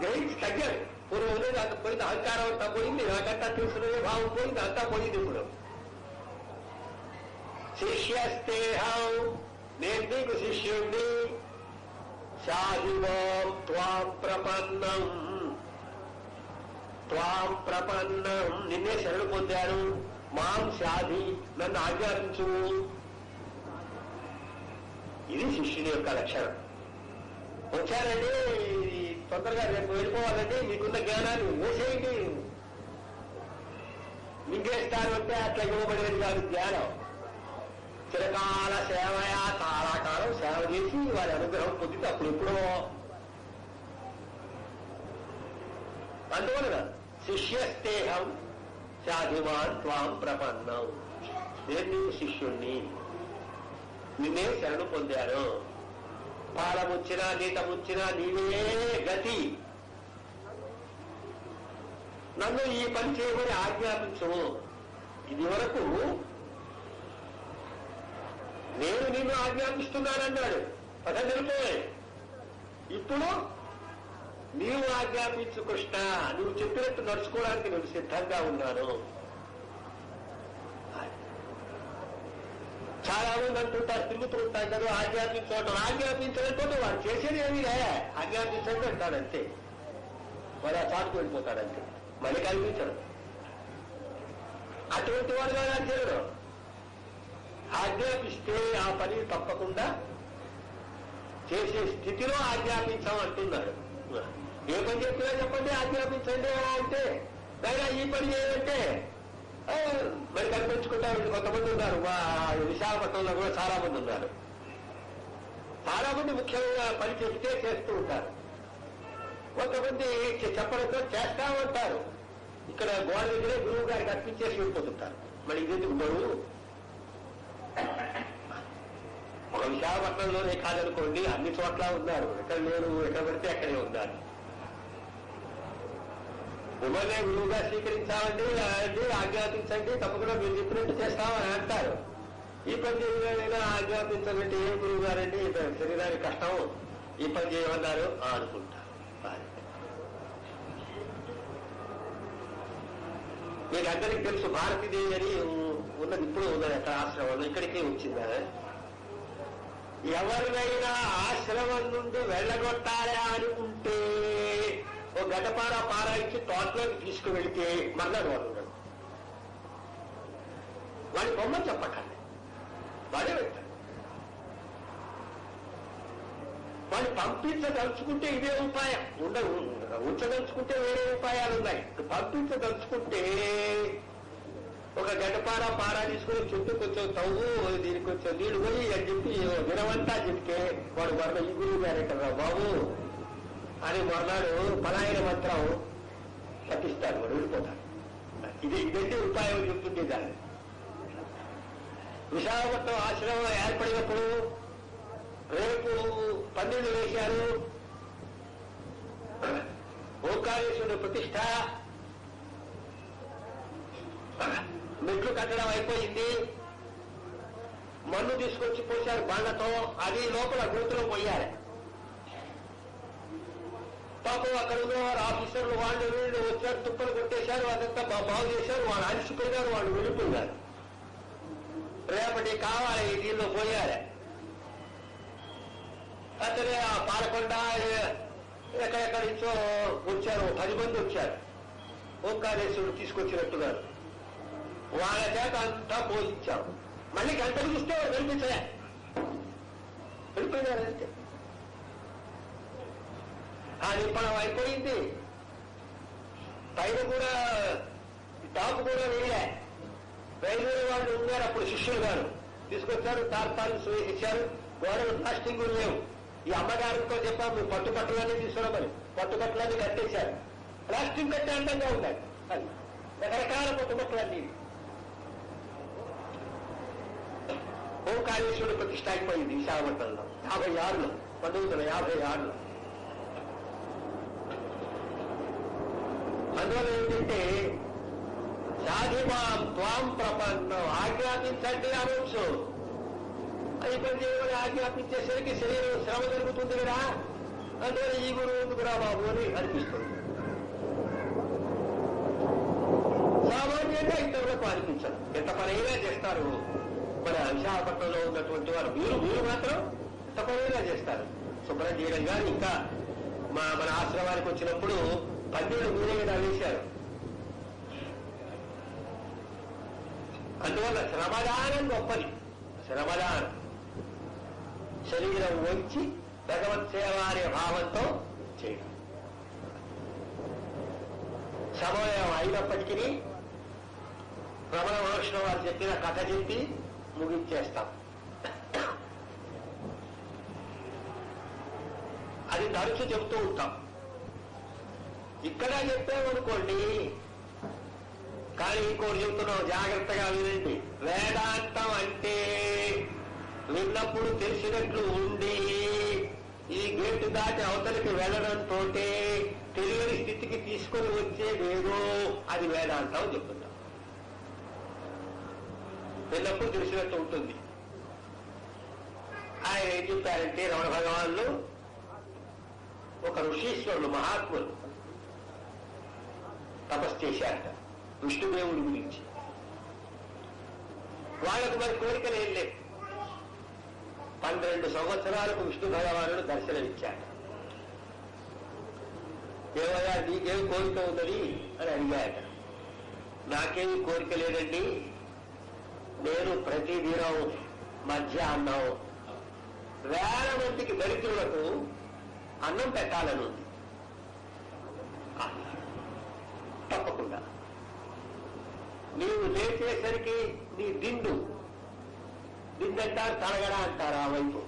గ్రహించి తగ్గాడు. పూర్వం అంత పోయింది, అహంకారం అంతా పోయింది, నాకంతా తెలుసుకునే భావం పోయింది, అంతా పోయింది. ఇప్పుడు శిష్యస్తేహం, నేను నీకు శిష్యుణ్ణి. శాధిమాం త్వాం ప్రపన్నం, త్వాం ప్రపన్నం, నిన్నే శరణు పొందాను. మాం శాధి, నన్ను ఆజ్ఞాపించు. ఇది శిష్యుని యొక్క లక్షణం. వచ్చారండి, తొందరగా రేపు వెళ్ళిపోవాలండి, మీకున్న జ్ఞానాన్ని వేసేయండి, మింగేస్తారు అంటే అట్లా ఇవ్వబడేది కాదు జ్ఞానం. చిరకాల సేవయా, చాలా కాలం సేవ చేసి వారి అనుగ్రహం పొందితే అప్పుడు ఎప్పుడో అందువలన శిష్యస్తేహం సాధిమాన్ త్వాం ప్రపన్నం. నేను నీవు శిష్యుణ్ణి, నిన్నే శరణు పొందాను. పాలముచ్చినా నీతముచ్చినా నీవే గతి. నన్ను ఈ పని చేయమని ఆజ్ఞాపించము. ఇది వరకు నేను నిన్ను ఆజ్ఞాపిస్తున్నానన్నాడు, పద నిలిపోయాడు. ఇప్పుడు నీవు ఆజ్ఞాపించు కృష్ణ, నువ్వు చెప్పినట్టు నడుచుకోవడానికి నేను సిద్ధంగా ఉన్నాను. చాలా మంది అంటుంటారు, తిరుగుతూ ఉంటారు కదా, ఆజ్ఞాపించడం ఆజ్ఞాపించలేకపోతే వాడు చేసేది ఏమీ లే, ఆజ్ఞాపించండి అంటాడంతే. వాడు ఆ చాటుకు వెళ్ళిపోతాడంతే, మళ్ళీ కల్పించడు. అటువంటి వాడుగా చేయడు. ఆజ్ఞాపిస్తే ఆ పని తప్పకుండా చేసే స్థితిలో ఆజ్ఞాపించామంటున్నాడు. ఏ పని చెప్పినా చెప్పండి ఆజ్ఞాపించండి అంటే, అయినా ఈ పని చేయాలంటే మరి కల్పించుకుంటా కొంతమంది ఉన్నారు. మా విశాఖపట్నంలో కూడా చాలా మంది ఉన్నారు. చాలా మంది ముఖ్యంగా పని చెప్తే చేస్తూ ఉంటారు. కొంతమంది చెప్పడంతో చేస్తామంటారు. ఇక్కడ గోడ దగ్గరే గురువు గారికి అర్పించేసి వెళ్ళిపోతుంటారు. మరి ఇదెందుకు బరువు? ఒక విశాఖపట్నంలోనే కాదనుకోండి, అన్ని చోట్ల ఉన్నారు. ఎక్కడ లేరు, ఎక్కడ పడితే అక్కడే ఉన్నారు. మిమ్మల్ని గురువుగా స్వీకరించాలండి, ఆజ్ఞాపించండి, తప్పకుండా మీరు చెప్పినట్టు చేస్తామని అంటారు. ఈ పని చేయమైనా ఆజ్ఞాపించాలంటే ఏ గురువు గారండి, శరీరానికి కష్టం, ఈ పని చేయమన్నారు అనుకుంటారు. మీకు అందరికీ తెలుసు, భారతీదేవి అని ఉన్నది, ఇప్పుడు ఉన్నది అక్కడ ఆశ్రమంలో, ఇక్కడికే వచ్చిందా. ఎవరినైనా ఆశ్రమం నుండి వెళ్ళగొట్టాలి అనుకుంటే ఓ గడ్డపార పారాయించి తోటలోకి తీసుకువెళితే మర్నాడు వాడు ఉన్నాడు. వాడి బొమ్మ చెప్పకండి, వాడే వెళ్తాడు. వాడిని పంపించదలుచుకుంటే ఇదే ఉపాయం ఉండదు, ఉంచదలుచుకుంటే వేరే ఉపాయాలు ఉన్నాయి. పంపించదలుచుకుంటే ఒక గడ్డపార పారా తీసుకుని చుట్టూ కొంచెం తవ్వు, దీనికి కొంచెం నీళ్లు పోయి అని చెప్పి వినవంతా చెప్తే వాడు మరణ ఈ గురువు గారే కదా బాబు అని మర్నాడు పలాయన మంత్రం పట్టిస్తాడు, వాడు వెళ్ళిపోతాడు. ఇదంటే ఉపాయం చెప్తుంటే దాన్ని. విశాఖపట్నం ఆశ్రమం ఏర్పడినప్పుడు రేపు పందిళ్ళు వేశారు, ఓంకారేశ్వరుడు ప్రతిష్ట, మెట్లు కట్టడం అయిపోయింది. మన్ను తీసుకొచ్చి పోశారు బాళ్లతో, అది లోపల గోతులో పోయారు. పాపం అక్కడ ఉన్నవారు ఆఫీసర్లు వాళ్ళు వీళ్ళు వచ్చారు, తుప్పలు కొట్టేశారు, అదంతా బాగు చేశారు. వాళ్ళు అలసిపోయినారు, వాళ్ళు వెళ్ళిపోయినారు. రేపటి కావాలి దీనిలో పోయారు. అతనే ఆ పాలకొండ ఎక్కడెక్కడి నుంచో వచ్చారు, 10 మంది వచ్చారు ఓంకారేశ్వరుడు తీసుకొచ్చినట్టుగా. వాళ్ళ చేత అంతా పోషించారు. మళ్ళీ గంటలు చూస్తే వెళ్ళిపోయా వెళ్ళిపోయినారంటే ఆ నింపడం అయిపోయింది. పైన కూడా టాప్ కూడా వెళ్ళా. రైల్వే వాళ్ళు ఉన్నారు అప్పుడు, శిష్యులు గారు తీసుకొచ్చారు, తార్పాలు వేసిచ్చారు. గోడలు ప్లాస్టింగ్ లేవు. ఈ అమ్మగారితో చెప్పాము మీరు పట్టుబట్టలన్నీ తీసుకురామని, పట్టుబట్టలన్నీ కట్టేశారు. ప్లాస్టింగ్ కట్టే అందంగా ఉండాలి. అది రకరకాల పట్టుబట్టలన్నీ. ఓంకారేశ్వరుడు ప్రతిష్ట అయిపోయింది విశాఖపట్నంలో 56లో, 1956లో. అందువల్ల ఏంటంటే సాధిమాం త్వాం ప్రపన్నం, ఆజ్ఞాపించండి అనొచ్చు. అది పని చేయమని ఆజ్ఞాపించేసరికి శరీరం శ్రమ జరుగుతుంది కదా, అందువల్ల ఈ గురువు ఎందుకురా బాబు అని అనిపిస్తుంది. సామాన్యంగా ఇతరులకు అనిపించదు. ఎంత పనైనా చేస్తారు మన విశాఖపట్నంలో ఉన్నటువంటి వారు. మీరు మాత్రం ఎంత పనైనా చేస్తారు. శుభ్రం చేయడం కానీ, ఇంకా మన ఆశ్రమానికి వచ్చినప్పుడు పందిళ్ళు మీరే మీద వేశారు. అందువల్ల శ్రమదానం గొప్పది. శ్రమదానం శరీరం వంచి భగవత్ సేవ అనే భావంతో చేయడం. సమయం అయినప్పటికీ రమణ మహర్షుల వారు చెప్పిన కథ చెప్పి ముగించేస్తాం. అది తరచు చెబుతూ ఉంటాం. ఇక్కడ చెప్పామనుకోండి, కానీ ఇంకోటి చెప్తున్నాం, జాగ్రత్తగా వినండి. వేదాంతం అంటే విన్నప్పుడు తెలిసినట్లు ఉండి ఈ గేటు దాటి అవతలికి వెళ్ళడంతో తెలియని స్థితికి తీసుకొని వచ్చేదేదో అది వేదాంతం అని చెప్తున్నాం. విన్నప్పుడు తెలిసినట్టు ఉంటుంది. ఆయన ఏం చెప్పారంటే, రమణ భగవాన్లు ఒక ఋషీశ్వరులు మహాత్ములు తపస్సు చేశారట విష్ణుదేవుడి గురించి. వాళ్ళకు మరి కోరికలు ఏం లేవు. 12 సంవత్సరాలకు విష్ణు భగవానుడు దర్శనమిచ్చాడు. ఏమయ్యా నీకేం కోరిక ఉందని అని అడిగాట. నాకేమి కోరిక లేదండి, నేను ప్రతిదినం మధ్యాహ్నం 1000 మందికి దరిద్రులకు అన్నం పెట్టాలని ఉంది. తప్పకుండా నీవు లేచేసరికి నీ దిండంటారు, తలగడ అంటారు, ఆ వైపు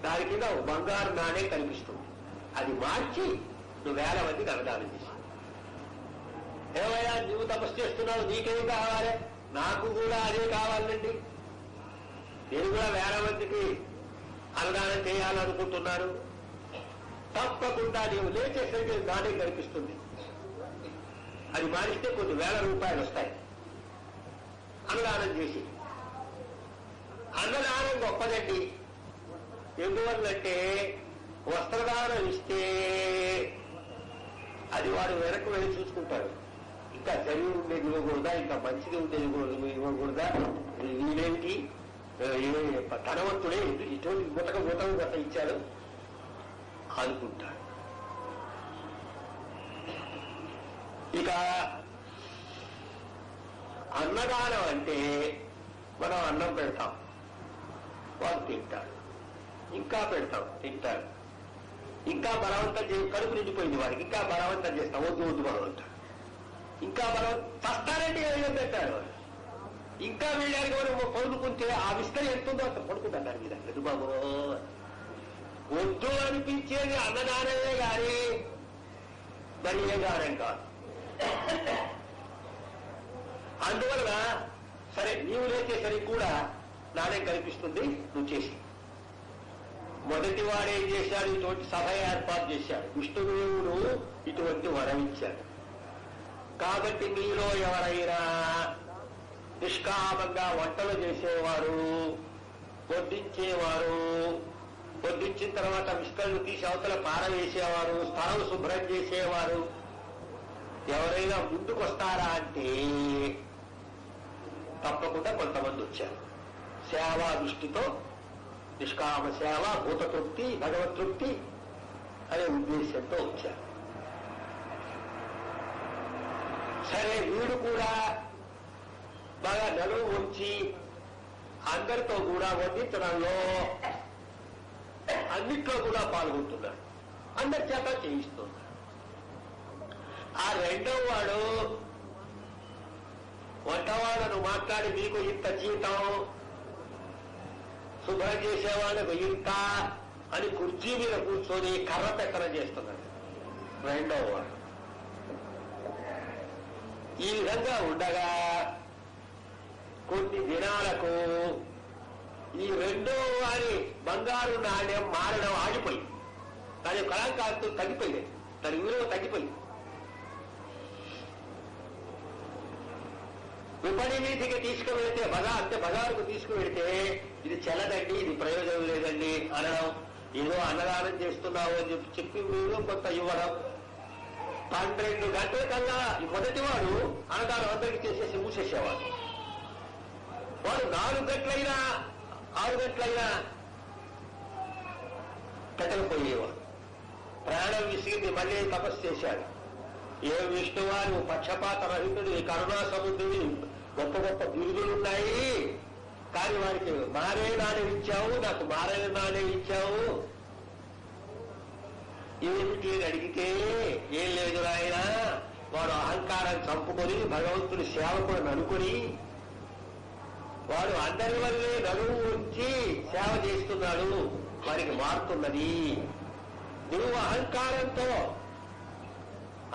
దాని కింద ఒక బంగారు నాణే కనిపిస్తుంది. అది మార్చి నువ్వు 1000 మందికి అన్నదానం చేసి. ఏమయ్యా నువ్వు తపస్సు చేస్తున్నావు, నీకేం కావాలి? నాకు కూడా అదే కావాలండి, నేను కూడా 1000 మందికి అన్నదానం చేయాలనుకుంటున్నాను. తప్పకుండా నీవు లేచేసరికి నాణే కనిపిస్తుంది, అది మారిస్తే కొన్ని 1000 రూపాయలు వస్తాయి. అన్నదానం చేసి. అన్నదానం గొప్పదండి. ఎందువల్లంటే వస్త్రదానం ఇస్తే అది వాడు వెనక్కి వెళ్ళి చూసుకుంటాడు. ఇంకా చదివి ఉండేది ఇవ్వకూడదా, ఇంకా మంచిది ఉండేది ఇవ్వకూడదా, వీడేంటి ధనవంతుడే ఇటువంటి గుతక గత ఇచ్చాడు అనుకుంటాడు. ఇక అన్నదానం అంటే మనం అన్నం పెడతాం, వాళ్ళు తింటాడు, ఇంకా పెడతాం తింటాడు, ఇంకా బలవంతం కడుపు నిండిపోయింది వాడికి, ఇంకా బలవంతం చేస్తాం, వద్దు బలవంతం, ఇంకా చస్తానంటే ఏం పెట్టాడు. ఇంకా వీళ్ళకి మనం పడుకుంటే ఆ విస్తరి ఎంతుందో అంత పడుకుంటాను దాని మీద. లేదు బాబు, వద్దు అనిపించేది అన్నదానమే కానీ మరి ఏ దానం కాదు. అందువలన సరే నీవు లేచేసరికి కూడా నాణ్యం కనిపిస్తుంది, నువ్వు చేసి. మొదటి వాడు ఏం చేశాడు, ఇటువంటి సభ ఏర్పాటు చేశాడు. విష్ణుదేవుడు ఇటువంటి వరం ఇచ్చాడు. కాబట్టి మీలో ఎవరైనా నిష్కామంగా వంటలు చేసేవారు, వడ్డించేవారు, వడ్డించిన తర్వాత విస్తరణ తీసి అవతల పారవేసేవారు, స్థలం శుభ్రం చేసేవారు ఎవరైనా ముందుకొస్తారా అంటే తప్పకుండా కొంతమంది వచ్చారు. సేవా దృష్టితో, నిష్కామ సేవ, భూతతృప్తి, భగవతృప్తి అనే ఉద్దేశంతో వచ్చారు. సరే వీడు కూడా బాగా నలుగు ఉంచి అందరితో కూడా వడ్డించడంలో అన్నిట్లో కూడా పాల్గొంటున్నాడు, అందరి చేత చేయిస్తున్నాడు. ఆ రెండవ వాడు వంటవాళ్ళను మాట్లాడి మీకు ఇంత జీతం, శుభ్రం చేసేవాళ్ళకు ఇంత అని కుర్చీ మీద కూర్చొని కర్ర పెత్తన చేస్తున్నాడు రెండవ వాడు. ఈ విధంగా ఉండగా కొన్ని దినాలకు ఈ రెండో వారి బంగారు నాణ్యం మారడం ఆగిపోయింది. దాని కళాకాంతం తగ్గిపోయింది, దాని విలువ తగ్గిపోయింది. విపణి వీధికి తీసుకువెళితే బజారుకు తీసుకువెళితే ఇది చెల్లదండి, ఇది ప్రయోజనం లేదండి అనడం, ఏదో అన్నదానం చేస్తున్నావు అని చెప్పి మీరు కొంత ఇవ్వడం. 12 గంటల కల్లా మొదటి వాడు అన్నదానం అందరికీ చేసేసి మూసేసేవాడు. వాడు 4 గంటలైనా 6 గంటలైనా పెట్టకపోయేవాడు. ప్రాణం విసిగింది, మళ్ళీ తపస్సు చేశాడు. ఏ విష్ణువారు పక్షపాత రహితుడు, కరుణా సముద్రుడు, గొప్ప గొప్ప బిరుదులున్నాయి, కానీ వారికి మారే నాణ్యం ఇచ్చావు, నాకు మారే నాణ్యం ఇచ్చావు, ఏమిటి అని అడిగితే ఏం లేదు ఆయన. వాడు అహంకారం చంపుకొని భగవంతుడి సేవకుడు అనుకుని వాడు అందరి వల్లే నలుగు ఉంచి సేవ చేస్తున్నాడు, వారికి మారుతున్నది. నువ్వు అహంకారంతో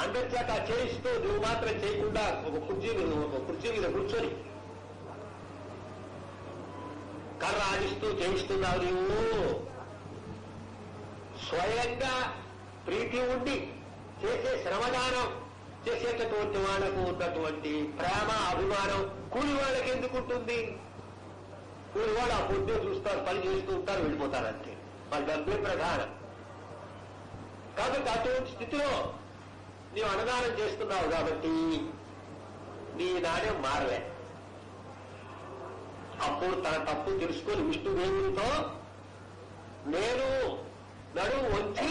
అందరి చేత చేయిస్తూ నువ్వు మాత్రం చేయకుండా ఒక కుర్చీ మీద కూర్చొని కర్ర ఆడిస్తూ చేయిస్తున్నావు నువ్వు. స్వయంగా ప్రీతి ఉండి చేసే శ్రమదానం చేసేటటువంటి వాళ్లకు ఉన్నటువంటి ప్రేమ అభిమానం కూలి వాళ్ళకి ఎందుకు ఉంటుంది? కూలి వాళ్ళు ఆ పొద్దునే చూస్తారు, పని చేస్తూ ఉంటారు, వెళ్ళిపోతారంతే. వాళ్ళ డబ్బే ప్రధానం. కాబట్టి అటువంటి స్థితిలో నీవు అన్నదానం చేస్తున్నావు కాబట్టి నీ నాణ్యం మారలే. అప్పుడు తన తప్పు తెలుసుకొని విష్ణుదేవునితో నేను నడుము వంచి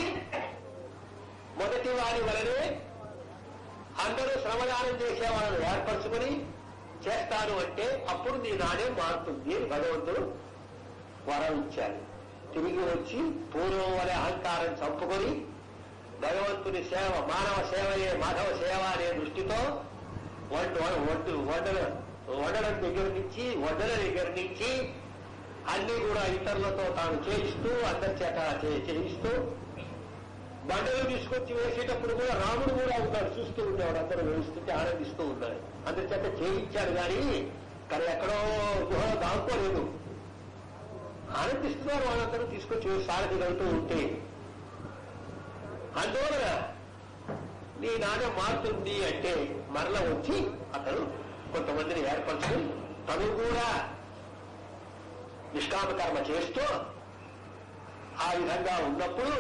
మొదటి వారి వలనే అందరూ శ్రమదానం చేసే వాళ్ళని ఏర్పరచుకొని చేస్తాను అంటే అప్పుడు నీ నాణ్యం మారుతుంది అని భగవంతుడు వరం ఇచ్చాడు. తిరిగి వచ్చి పూర్వం వలె అహంకారం చంపుకొని భగవంతుని సేవ, మానవ సేవయే మాధవ సేవ అనే దృష్టితో వండడం దగ్గర నుంచి వడ్డల దగ్గర నుంచి అన్ని కూడా ఇతరులతో తాను చేయిస్తూ అందరి చేత చేయిస్తూ బండలు తీసుకొచ్చి వేసేటప్పుడు కూడా రాముడు కూడా ఉన్నాడు, చూస్తూ ఉండేవాడు. అందరూ వేస్తుంటే ఆనందిస్తూ ఉన్నాడు. అందరి చేత చేయించాడు కానీ ఎక్కడో గుహలో దాక్కోలేదు. ఆనందిస్తున్నారు వాళ్ళందరూ తీసుకొచ్చి సారథి వెళ్తూ ఉంటే. అందువలన నీ నాణ్యం మారుతుంది అంటే మరల వచ్చి అతను కొంతమందిని ఏర్పరచుకుని తను కూడా నిష్కామ కర్మ చేస్తూ ఆ విధంగా ఉన్నప్పుడు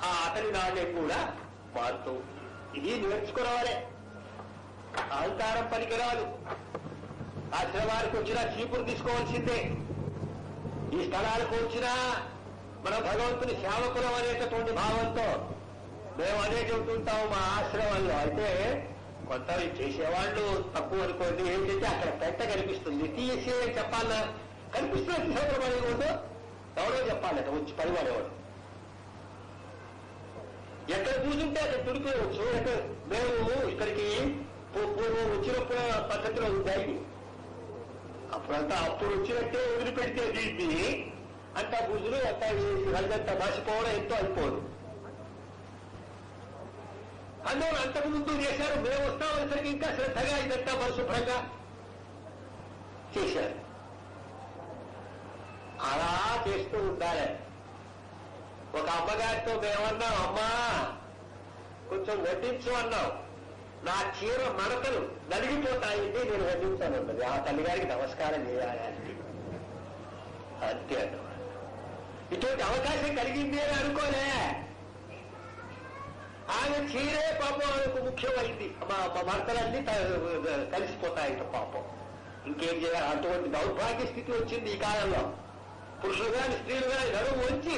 ఆ అతని నాణ్యం కూడా మారుతూ. ఇది నేర్చుకోవాలే. అహంకారం పనికిరాదు. ఆశ్రమానికి వచ్చినా చీపురు తీసుకోవాల్సిందే. ఈ స్థలాలకు వచ్చినా మన భగవంతుని సేవకులం అనేటటువంటి భావంతో మేము అదే చెబుతుంటాము మా ఆశ్రమంలో. అయితే కొంత చేసేవాళ్ళు తక్కువ అనుకోండి. ఏంటంటే అక్కడ పెంట కనిపిస్తుంది, తీసే చెప్పాలా, కనిపిస్తుంది తీసేవాడు పడేవాడు ఎవరో చెప్పాలట వచ్చి పనివాడేవాడు. ఎక్కడ కూర్చుంటే అక్కడ తుడిపోవచ్చు. మేము ఇక్కడికి పూర్వం వచ్చినప్పుడు పద్ధతిలో ఉంటాయి. అప్పుడంతా అప్పుడు వచ్చినట్టే వదిలిపెడితే దీన్ని అంతా గుజులు అంతా రంగంతా మర్చిపోవడం ఎంతో అయిపోదు. అందువల్ల అంతకుముందు చేశారు. మేము వస్తామనేసరికి ఇంకా శ్రద్ధగా ఇదంతా పరిశుభ్రంగా చేశారు. అలా చేస్తూ ఉండాలి. ఒక అమ్మగారితో మేమన్నాం, అమ్మా కొంచెం వడ్డించు అన్నాం. నా చీర మడతలు నలిగిపోతాయంటే నేను వడ్డించాను అన్నది. ఆ తల్లిగారికి నమస్కారం చేయాలి అంతే అన్నమాట. ఇటువంటి అవకాశం కలిగింది అని అనుకోలే. ఆమె చీరే పాపం ఆమెకు ముఖ్యమైంది. మా మడతలన్నీ కలిసిపోతాయి పాపం. ఇంకేం చేయాలి? అటువంటి దౌర్భాగ్య స్థితి వచ్చింది ఈ కాలంలో. పురుషులు కానీ స్త్రీలు కానీ నడుము వచ్చి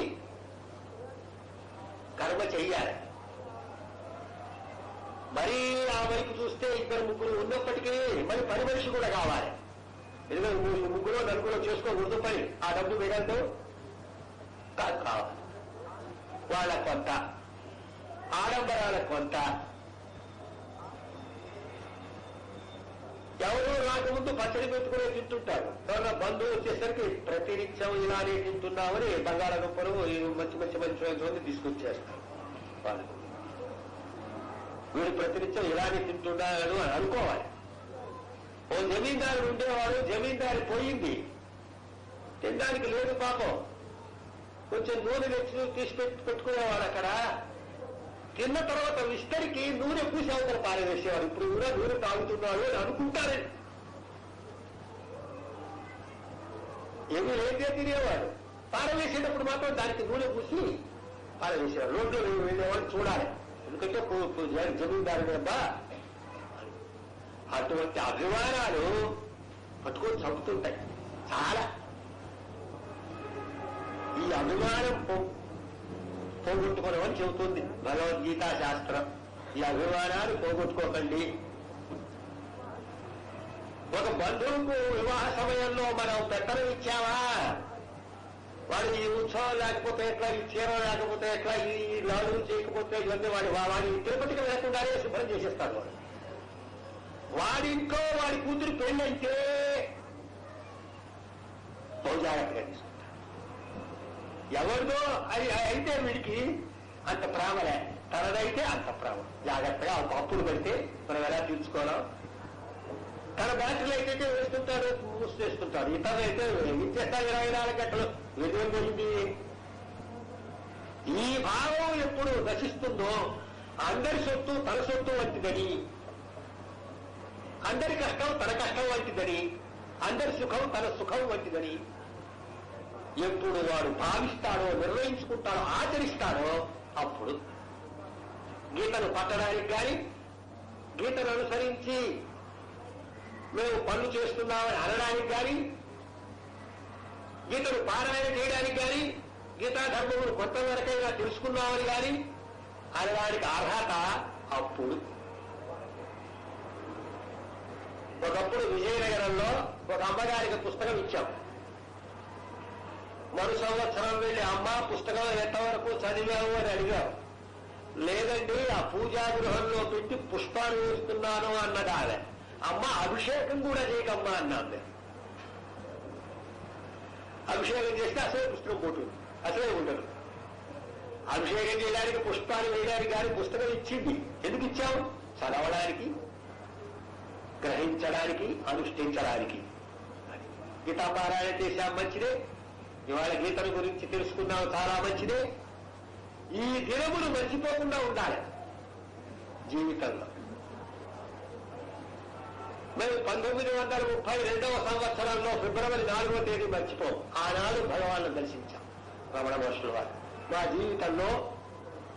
కర్మ చెయ్యాలి. మరీ ఆ వైపు చూస్తే ఇద్దరు ముగ్గురు ఉన్నప్పటికీ మరి పని మనిషి కూడా కావాలి. ఎందుకంటే ముగ్గురు నలుగురు చేసుకోకూడదు పని. ఆ డబ్బు మిగలదు కావాలి. వాళ్ళకు కొంత, ఆడంబరాలకు కొంత. ఎవరు రాకముందు పచ్చడి పెట్టుకునే తింటుంటారు. ఎవరైనా బంధువులు వచ్చేసరికి ప్రతినిత్యం ఇలానే తింటున్నామని బంగాళాదుంపలు మంచి మంచి మంచి తీసుకొచ్చేస్తారు. వాళ్ళు వీడు ప్రతినిత్యం ఇలానే తింటున్నాడు అని అనుకోవాలి. ఓ జమీందారుడు ఉండేవాడు, జమీందారి పోయింది, తినడానికి లేదు పాపం. కొంచెం నూనె తీసి పెట్టుకునేవాడు అక్కడ. తిన్న తర్వాత విస్తరికి నూనె పూసి అవతల పారవేసేవాడు. ఇప్పుడు కూడా నూనె తాగుతున్నాడు అని అనుకుంటారని. ఏమీ లేదే తినేవాడు. పారవేసేటప్పుడు మాత్రం దానికి నూనె పూసి పారవేసేవాడు. రోడ్లో వెళ్ళేవాడు చూడాలి. ఎందుకంటే జమీందారుడు అబ్బా. అటువంటి అభిమానాలు పట్టుకొని చంపుతుంటాయి చాలా. ఈ అభిమానం పోగొట్టుకోవడం అని చెబుతుంది భగవద్గీతా శాస్త్రం. ఈ అభిమానాలు పోగొట్టుకోకండి. ఒక బంధువుకు వివాహ సమయంలో మనం పెత్తనం ఇచ్చావా, వాడు ఈ ఉత్సవం లేకపోతే ఎట్లా, ఈ చీర లేకపోతే ఎట్లా, ఈ లాడులు చేయకపోతే ఇవన్నీ వాడి తిరుపతికి లేకుండానే శుభ్రం చేసేస్తాడు. వాడింట్లో వాడి కూతురు పెళ్ళంటే బహుజాగ్రత్తగా తీసుకుంటాడు. ఎవరిదో అది అయితే వీడికి అంత ప్రేమలే. తనదైతే అంతఃపురం జాగ్రత్తగా అప్పుడు పెడితే మనం ఎలా తీర్చుకోవాలో, తన బ్యాటరీలు అయితే వేస్తుంటాడు, మూసేస్తుంటాడు. ఇతరులైతే ఇచ్చేస్తారు 24 గంటలు. ఎదురు జరిగింది. ఈ భావం ఎప్పుడు నశిస్తుందో అందరి సొత్తు తన సొత్తు వంటిదని, అందరి కష్టం తన కష్టం వంటిదని, అందరి సుఖం తన సుఖం వంటిదని ఎప్పుడు వాడు భావిస్తాడో, నిర్ణయించుకుంటాడో, ఆచరిస్తాడో అప్పుడు గీతను పట్టడానికి కానీ, గీతను అనుసరించి మేము పనులు చేస్తున్నామని అనడానికి కానీ, గీతను పారాయణ చేయడానికి కానీ, గీతా ధర్మమును కొంతవరకైనా తెలుసుకున్నామని కానీ అనడానికి అర్హత అప్పుడు. ఒకప్పుడు విజయనగరంలో ఒక అమ్మగారికి పుస్తకం ఇచ్చాం. మరు సంవత్సరం వెళ్ళి అమ్మ పుస్తకం ఎంతవరకు చదివాము అని అడిగాం. లేదండి ఆ పూజా గృహంలో పెట్టి పుష్పాలు వేస్తున్నాను అన్నది ఆమె. అమ్మ అభిషేకం కూడా చేయకమ్మా అన్నాను. అభిషేకం చేస్తే అసలే పుస్తకం పోతుంది, అసలే ఉండదు. అభిషేకం చేయడానికి పుష్పాలు వేయడానికి కానీ పుస్తకం ఇచ్చింది. ఎందుకు ఇచ్చాము? చదవడానికి, గ్రహించడానికి, అనుష్ఠించడానికి. గీతాపారాయణ చేశాం, మంచిదే. ఇవాళ గీతల గురించి తెలుసుకున్నాం, చాలా మంచిదే. ఈ దినములు మర్చిపోకుండా ఉండాలి జీవితంలో. మేము 1932వ సంవత్సరంలో ఫిబ్రవరి 4వ తేదీ మర్చిపోం. ఆనాడు భగవాన్ని దర్శించాం రమణ మహర్షుల వారు. మా జీవితంలో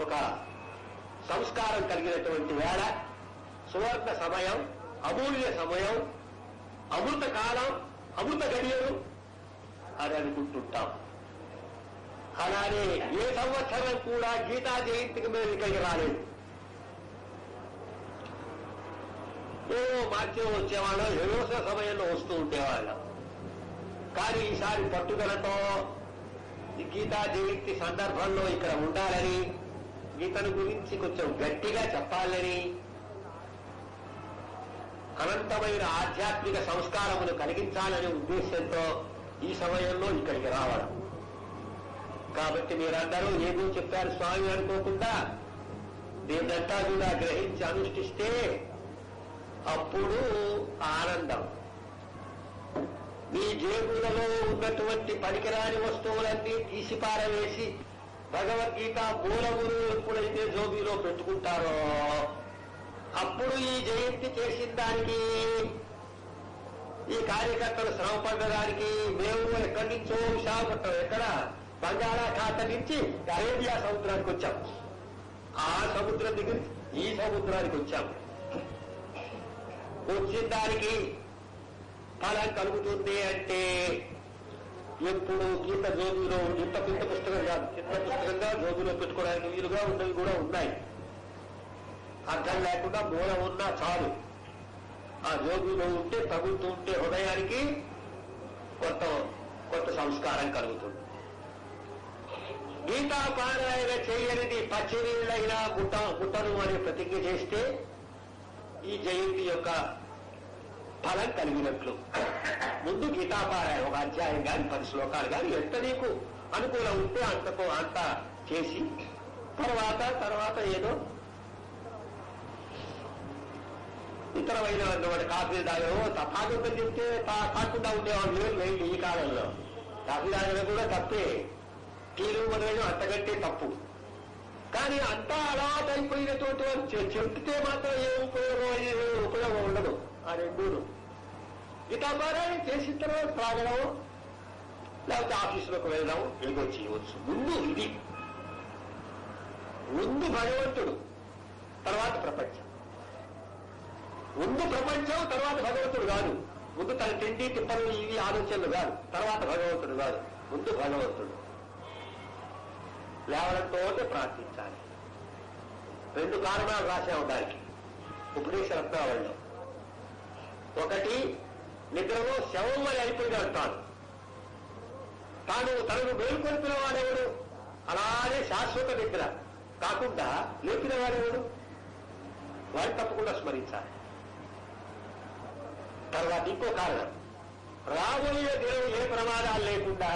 ఒక సంస్కారం కలిగినటువంటి వేళ, సువర్ణ సమయం, అమూల్య సమయం, అమృత కాలం, అమృత గడియలు అని అనుకుంటుంటాం. అలానే ఏ సంవత్సరం కూడా గీతా జయంతికి మేము ఇక్కడికి రాలేదు. ఏవో మార్చే వచ్చేవాళ్ళం, ఏవో సమయంలో వస్తూ ఉండేవాళ్ళం. కానీ ఈసారి పట్టుదలతో గీతా జయంతి సందర్భంలో ఇక్కడ ఉండాలని, గీతను గురించి కొంచెం గట్టిగా చెప్పాలని, అనంతమైన ఆధ్యాత్మిక సంస్కారమును కలిగించాలనే ఉద్దేశంతో ఈ సమయంలో ఇక్కడికి రావడం. కాబట్టి మీరందరూ ఏదో చెప్పారు స్వామి అనుకోకుండా దీన్నంతా కూడా గ్రహించి అనుష్ఠిస్తే అప్పుడు ఆనందం. మీ జేబులలో ఉన్నటువంటి పనికిరాని వస్తువులన్నీ తీసిపారవేసి భగవద్గీత మూలములు ఎప్పుడైతే జోబీలో పెట్టుకుంటారో అప్పుడు ఈ జయంతి చేసిన దానికి, ఈ కార్యకర్తలు శ్రమ పడ్డడానికి మేము ఎక్కడి నుంచో విశాఖపట్నం, ఎక్కడ బంగాళాఖాతం నుంచి అరేబియా సముద్రానికి వచ్చాం. ఆ సముద్రం దగ్గర ఈ సముద్రానికి వచ్చాం. వచ్చిన దానికి ఫలం కలుగుతుంది అంటే ఎప్పుడు గీత జోబీలో, ఇంత పెద్ద పుస్తకం కాదు, చిన్న పుస్తకంగా జోబీలో పెట్టుకోవడానికి వీలుగా ఉన్నవి కూడా ఉన్నాయి. అర్థం లేకుండా మూల ఉన్నా చాలు. ఆ జోబీలో ఉంటే, తగులుతూ ఉంటే హృదయానికి కొత్త సంస్కారం కలుగుతుంది. గీతా పారాయణ చేయనిది పచ్చినీళ్ళైనా ముట్టను అని ప్రతిజ్ఞ చేస్తే ఈ జయంతి యొక్క ఫలం కలిగినట్లు. ముందు గీతాపారాయణ ఒక అధ్యాయం కానీ 10 శ్లోకాలు కానీ ఎంత నీకు అనుకూలం ఉంటే అంత చేసి తర్వాత ఏదో ఇతరమైన కాఫీ తాగేవో భాగవతం చెప్తే కాకుండా ఉండేవాళ్ళు లేరు ఈ కాలంలో. కాఫీ తాగడం కూడా తప్పే, టీలు మొదలైన అంతకంటే తప్పు. కానీ అంతా అలవాటైపోయినటువంటి వాళ్ళు చెప్తే మాత్రం ఏ ఉపయోగం ఉండదు. ఆ రెండూను గీతాపారాయణ చేసిన తర్వాత త్రాగడం, లేకపోతే ఆఫీసులోకి వెళ్ళడం ఏదో చేయవచ్చు. ముందు భగవంతుడు, తర్వాత ప్రపంచం. ముందు ప్రపంచం, తర్వాత భగవంతుడు కాదు. ముందు తన తిండి తిప్పలు ఇవి ఆలోచనలు కాదు, తర్వాత భగవంతుడు కాదు, ముందు భగవంతుడు. లేవడంతో ప్రార్థించాలి. 2 కారణాలు రాశాము దానికి ఉపదేశ రత్నావళిలో. ఒకటి, నిద్రలో శవం అని అయిపోయినాడు తాను తనను మేలుకొల్పిన వాడెవడు, అలానే శాశ్వత నిద్ర కాకుండా లేపిన వాడెవడు, వాడు తప్పకుండా స్మరించాలి. తర్వాత ఇంకో కారణం, రాబోయే దినం ఏ ప్రమాదాలు లేకుండా,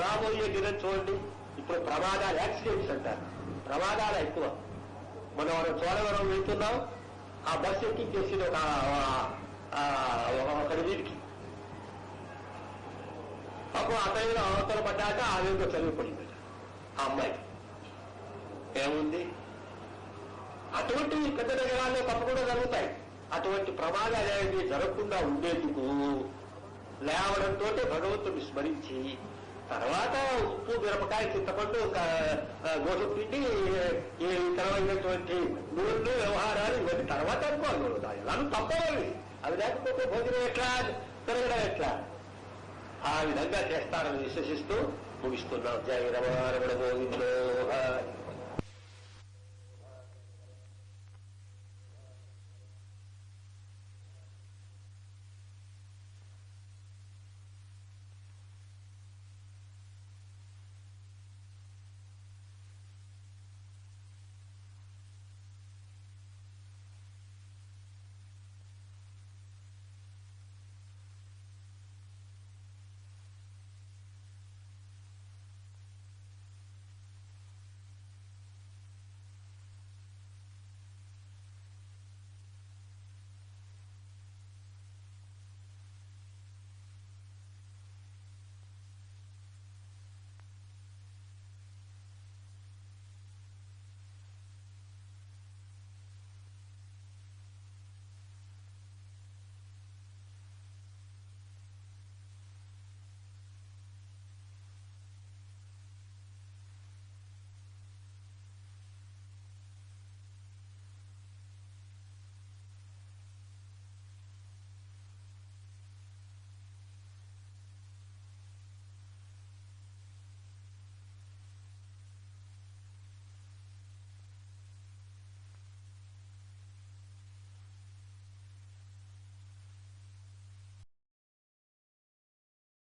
రాబోయే దినం చూడండి, ఇప్పుడు ప్రమాదాలు యాక్సిడెంట్స్ అంటారు, ప్రమాదాలు ఎక్కువ. మనం చోడవరం వెళ్తున్నాం, ఆ బస్సు ఎక్కించేసింది ఒకరి వీరికి. అప్పుడు అతను అవతల పడ్డాక ఆవేదో చదివిపడింది ఆ అమ్మాయి. ఏముంది, అటువంటి పెద్ద నగరాల్లో తప్పకుండా జరుగుతాయి. అటువంటి ప్రమాదాలు అనేవి జరగకుండా ఉండేందుకు లేవడంతో భగవంతుడిని స్మరించి తర్వాత ఉప్పు, మిరపకాయ, చింతపండు, గోధుమ పిండి, ఈ ఇతరమైనటువంటి నూనెలు, వ్యవహారాలు ఇవన్నీ తర్వాత అనుకోవాలి. అలా తప్పవాలి. అవి లేకపోతే భోజనం ఎట్లా, తిరగడం ఎట్లా? ఆ విధంగా చేస్తారని విశ్వసిస్తూ ముగిస్తున్నాం. జయ రమణ రమణ గోవిందో.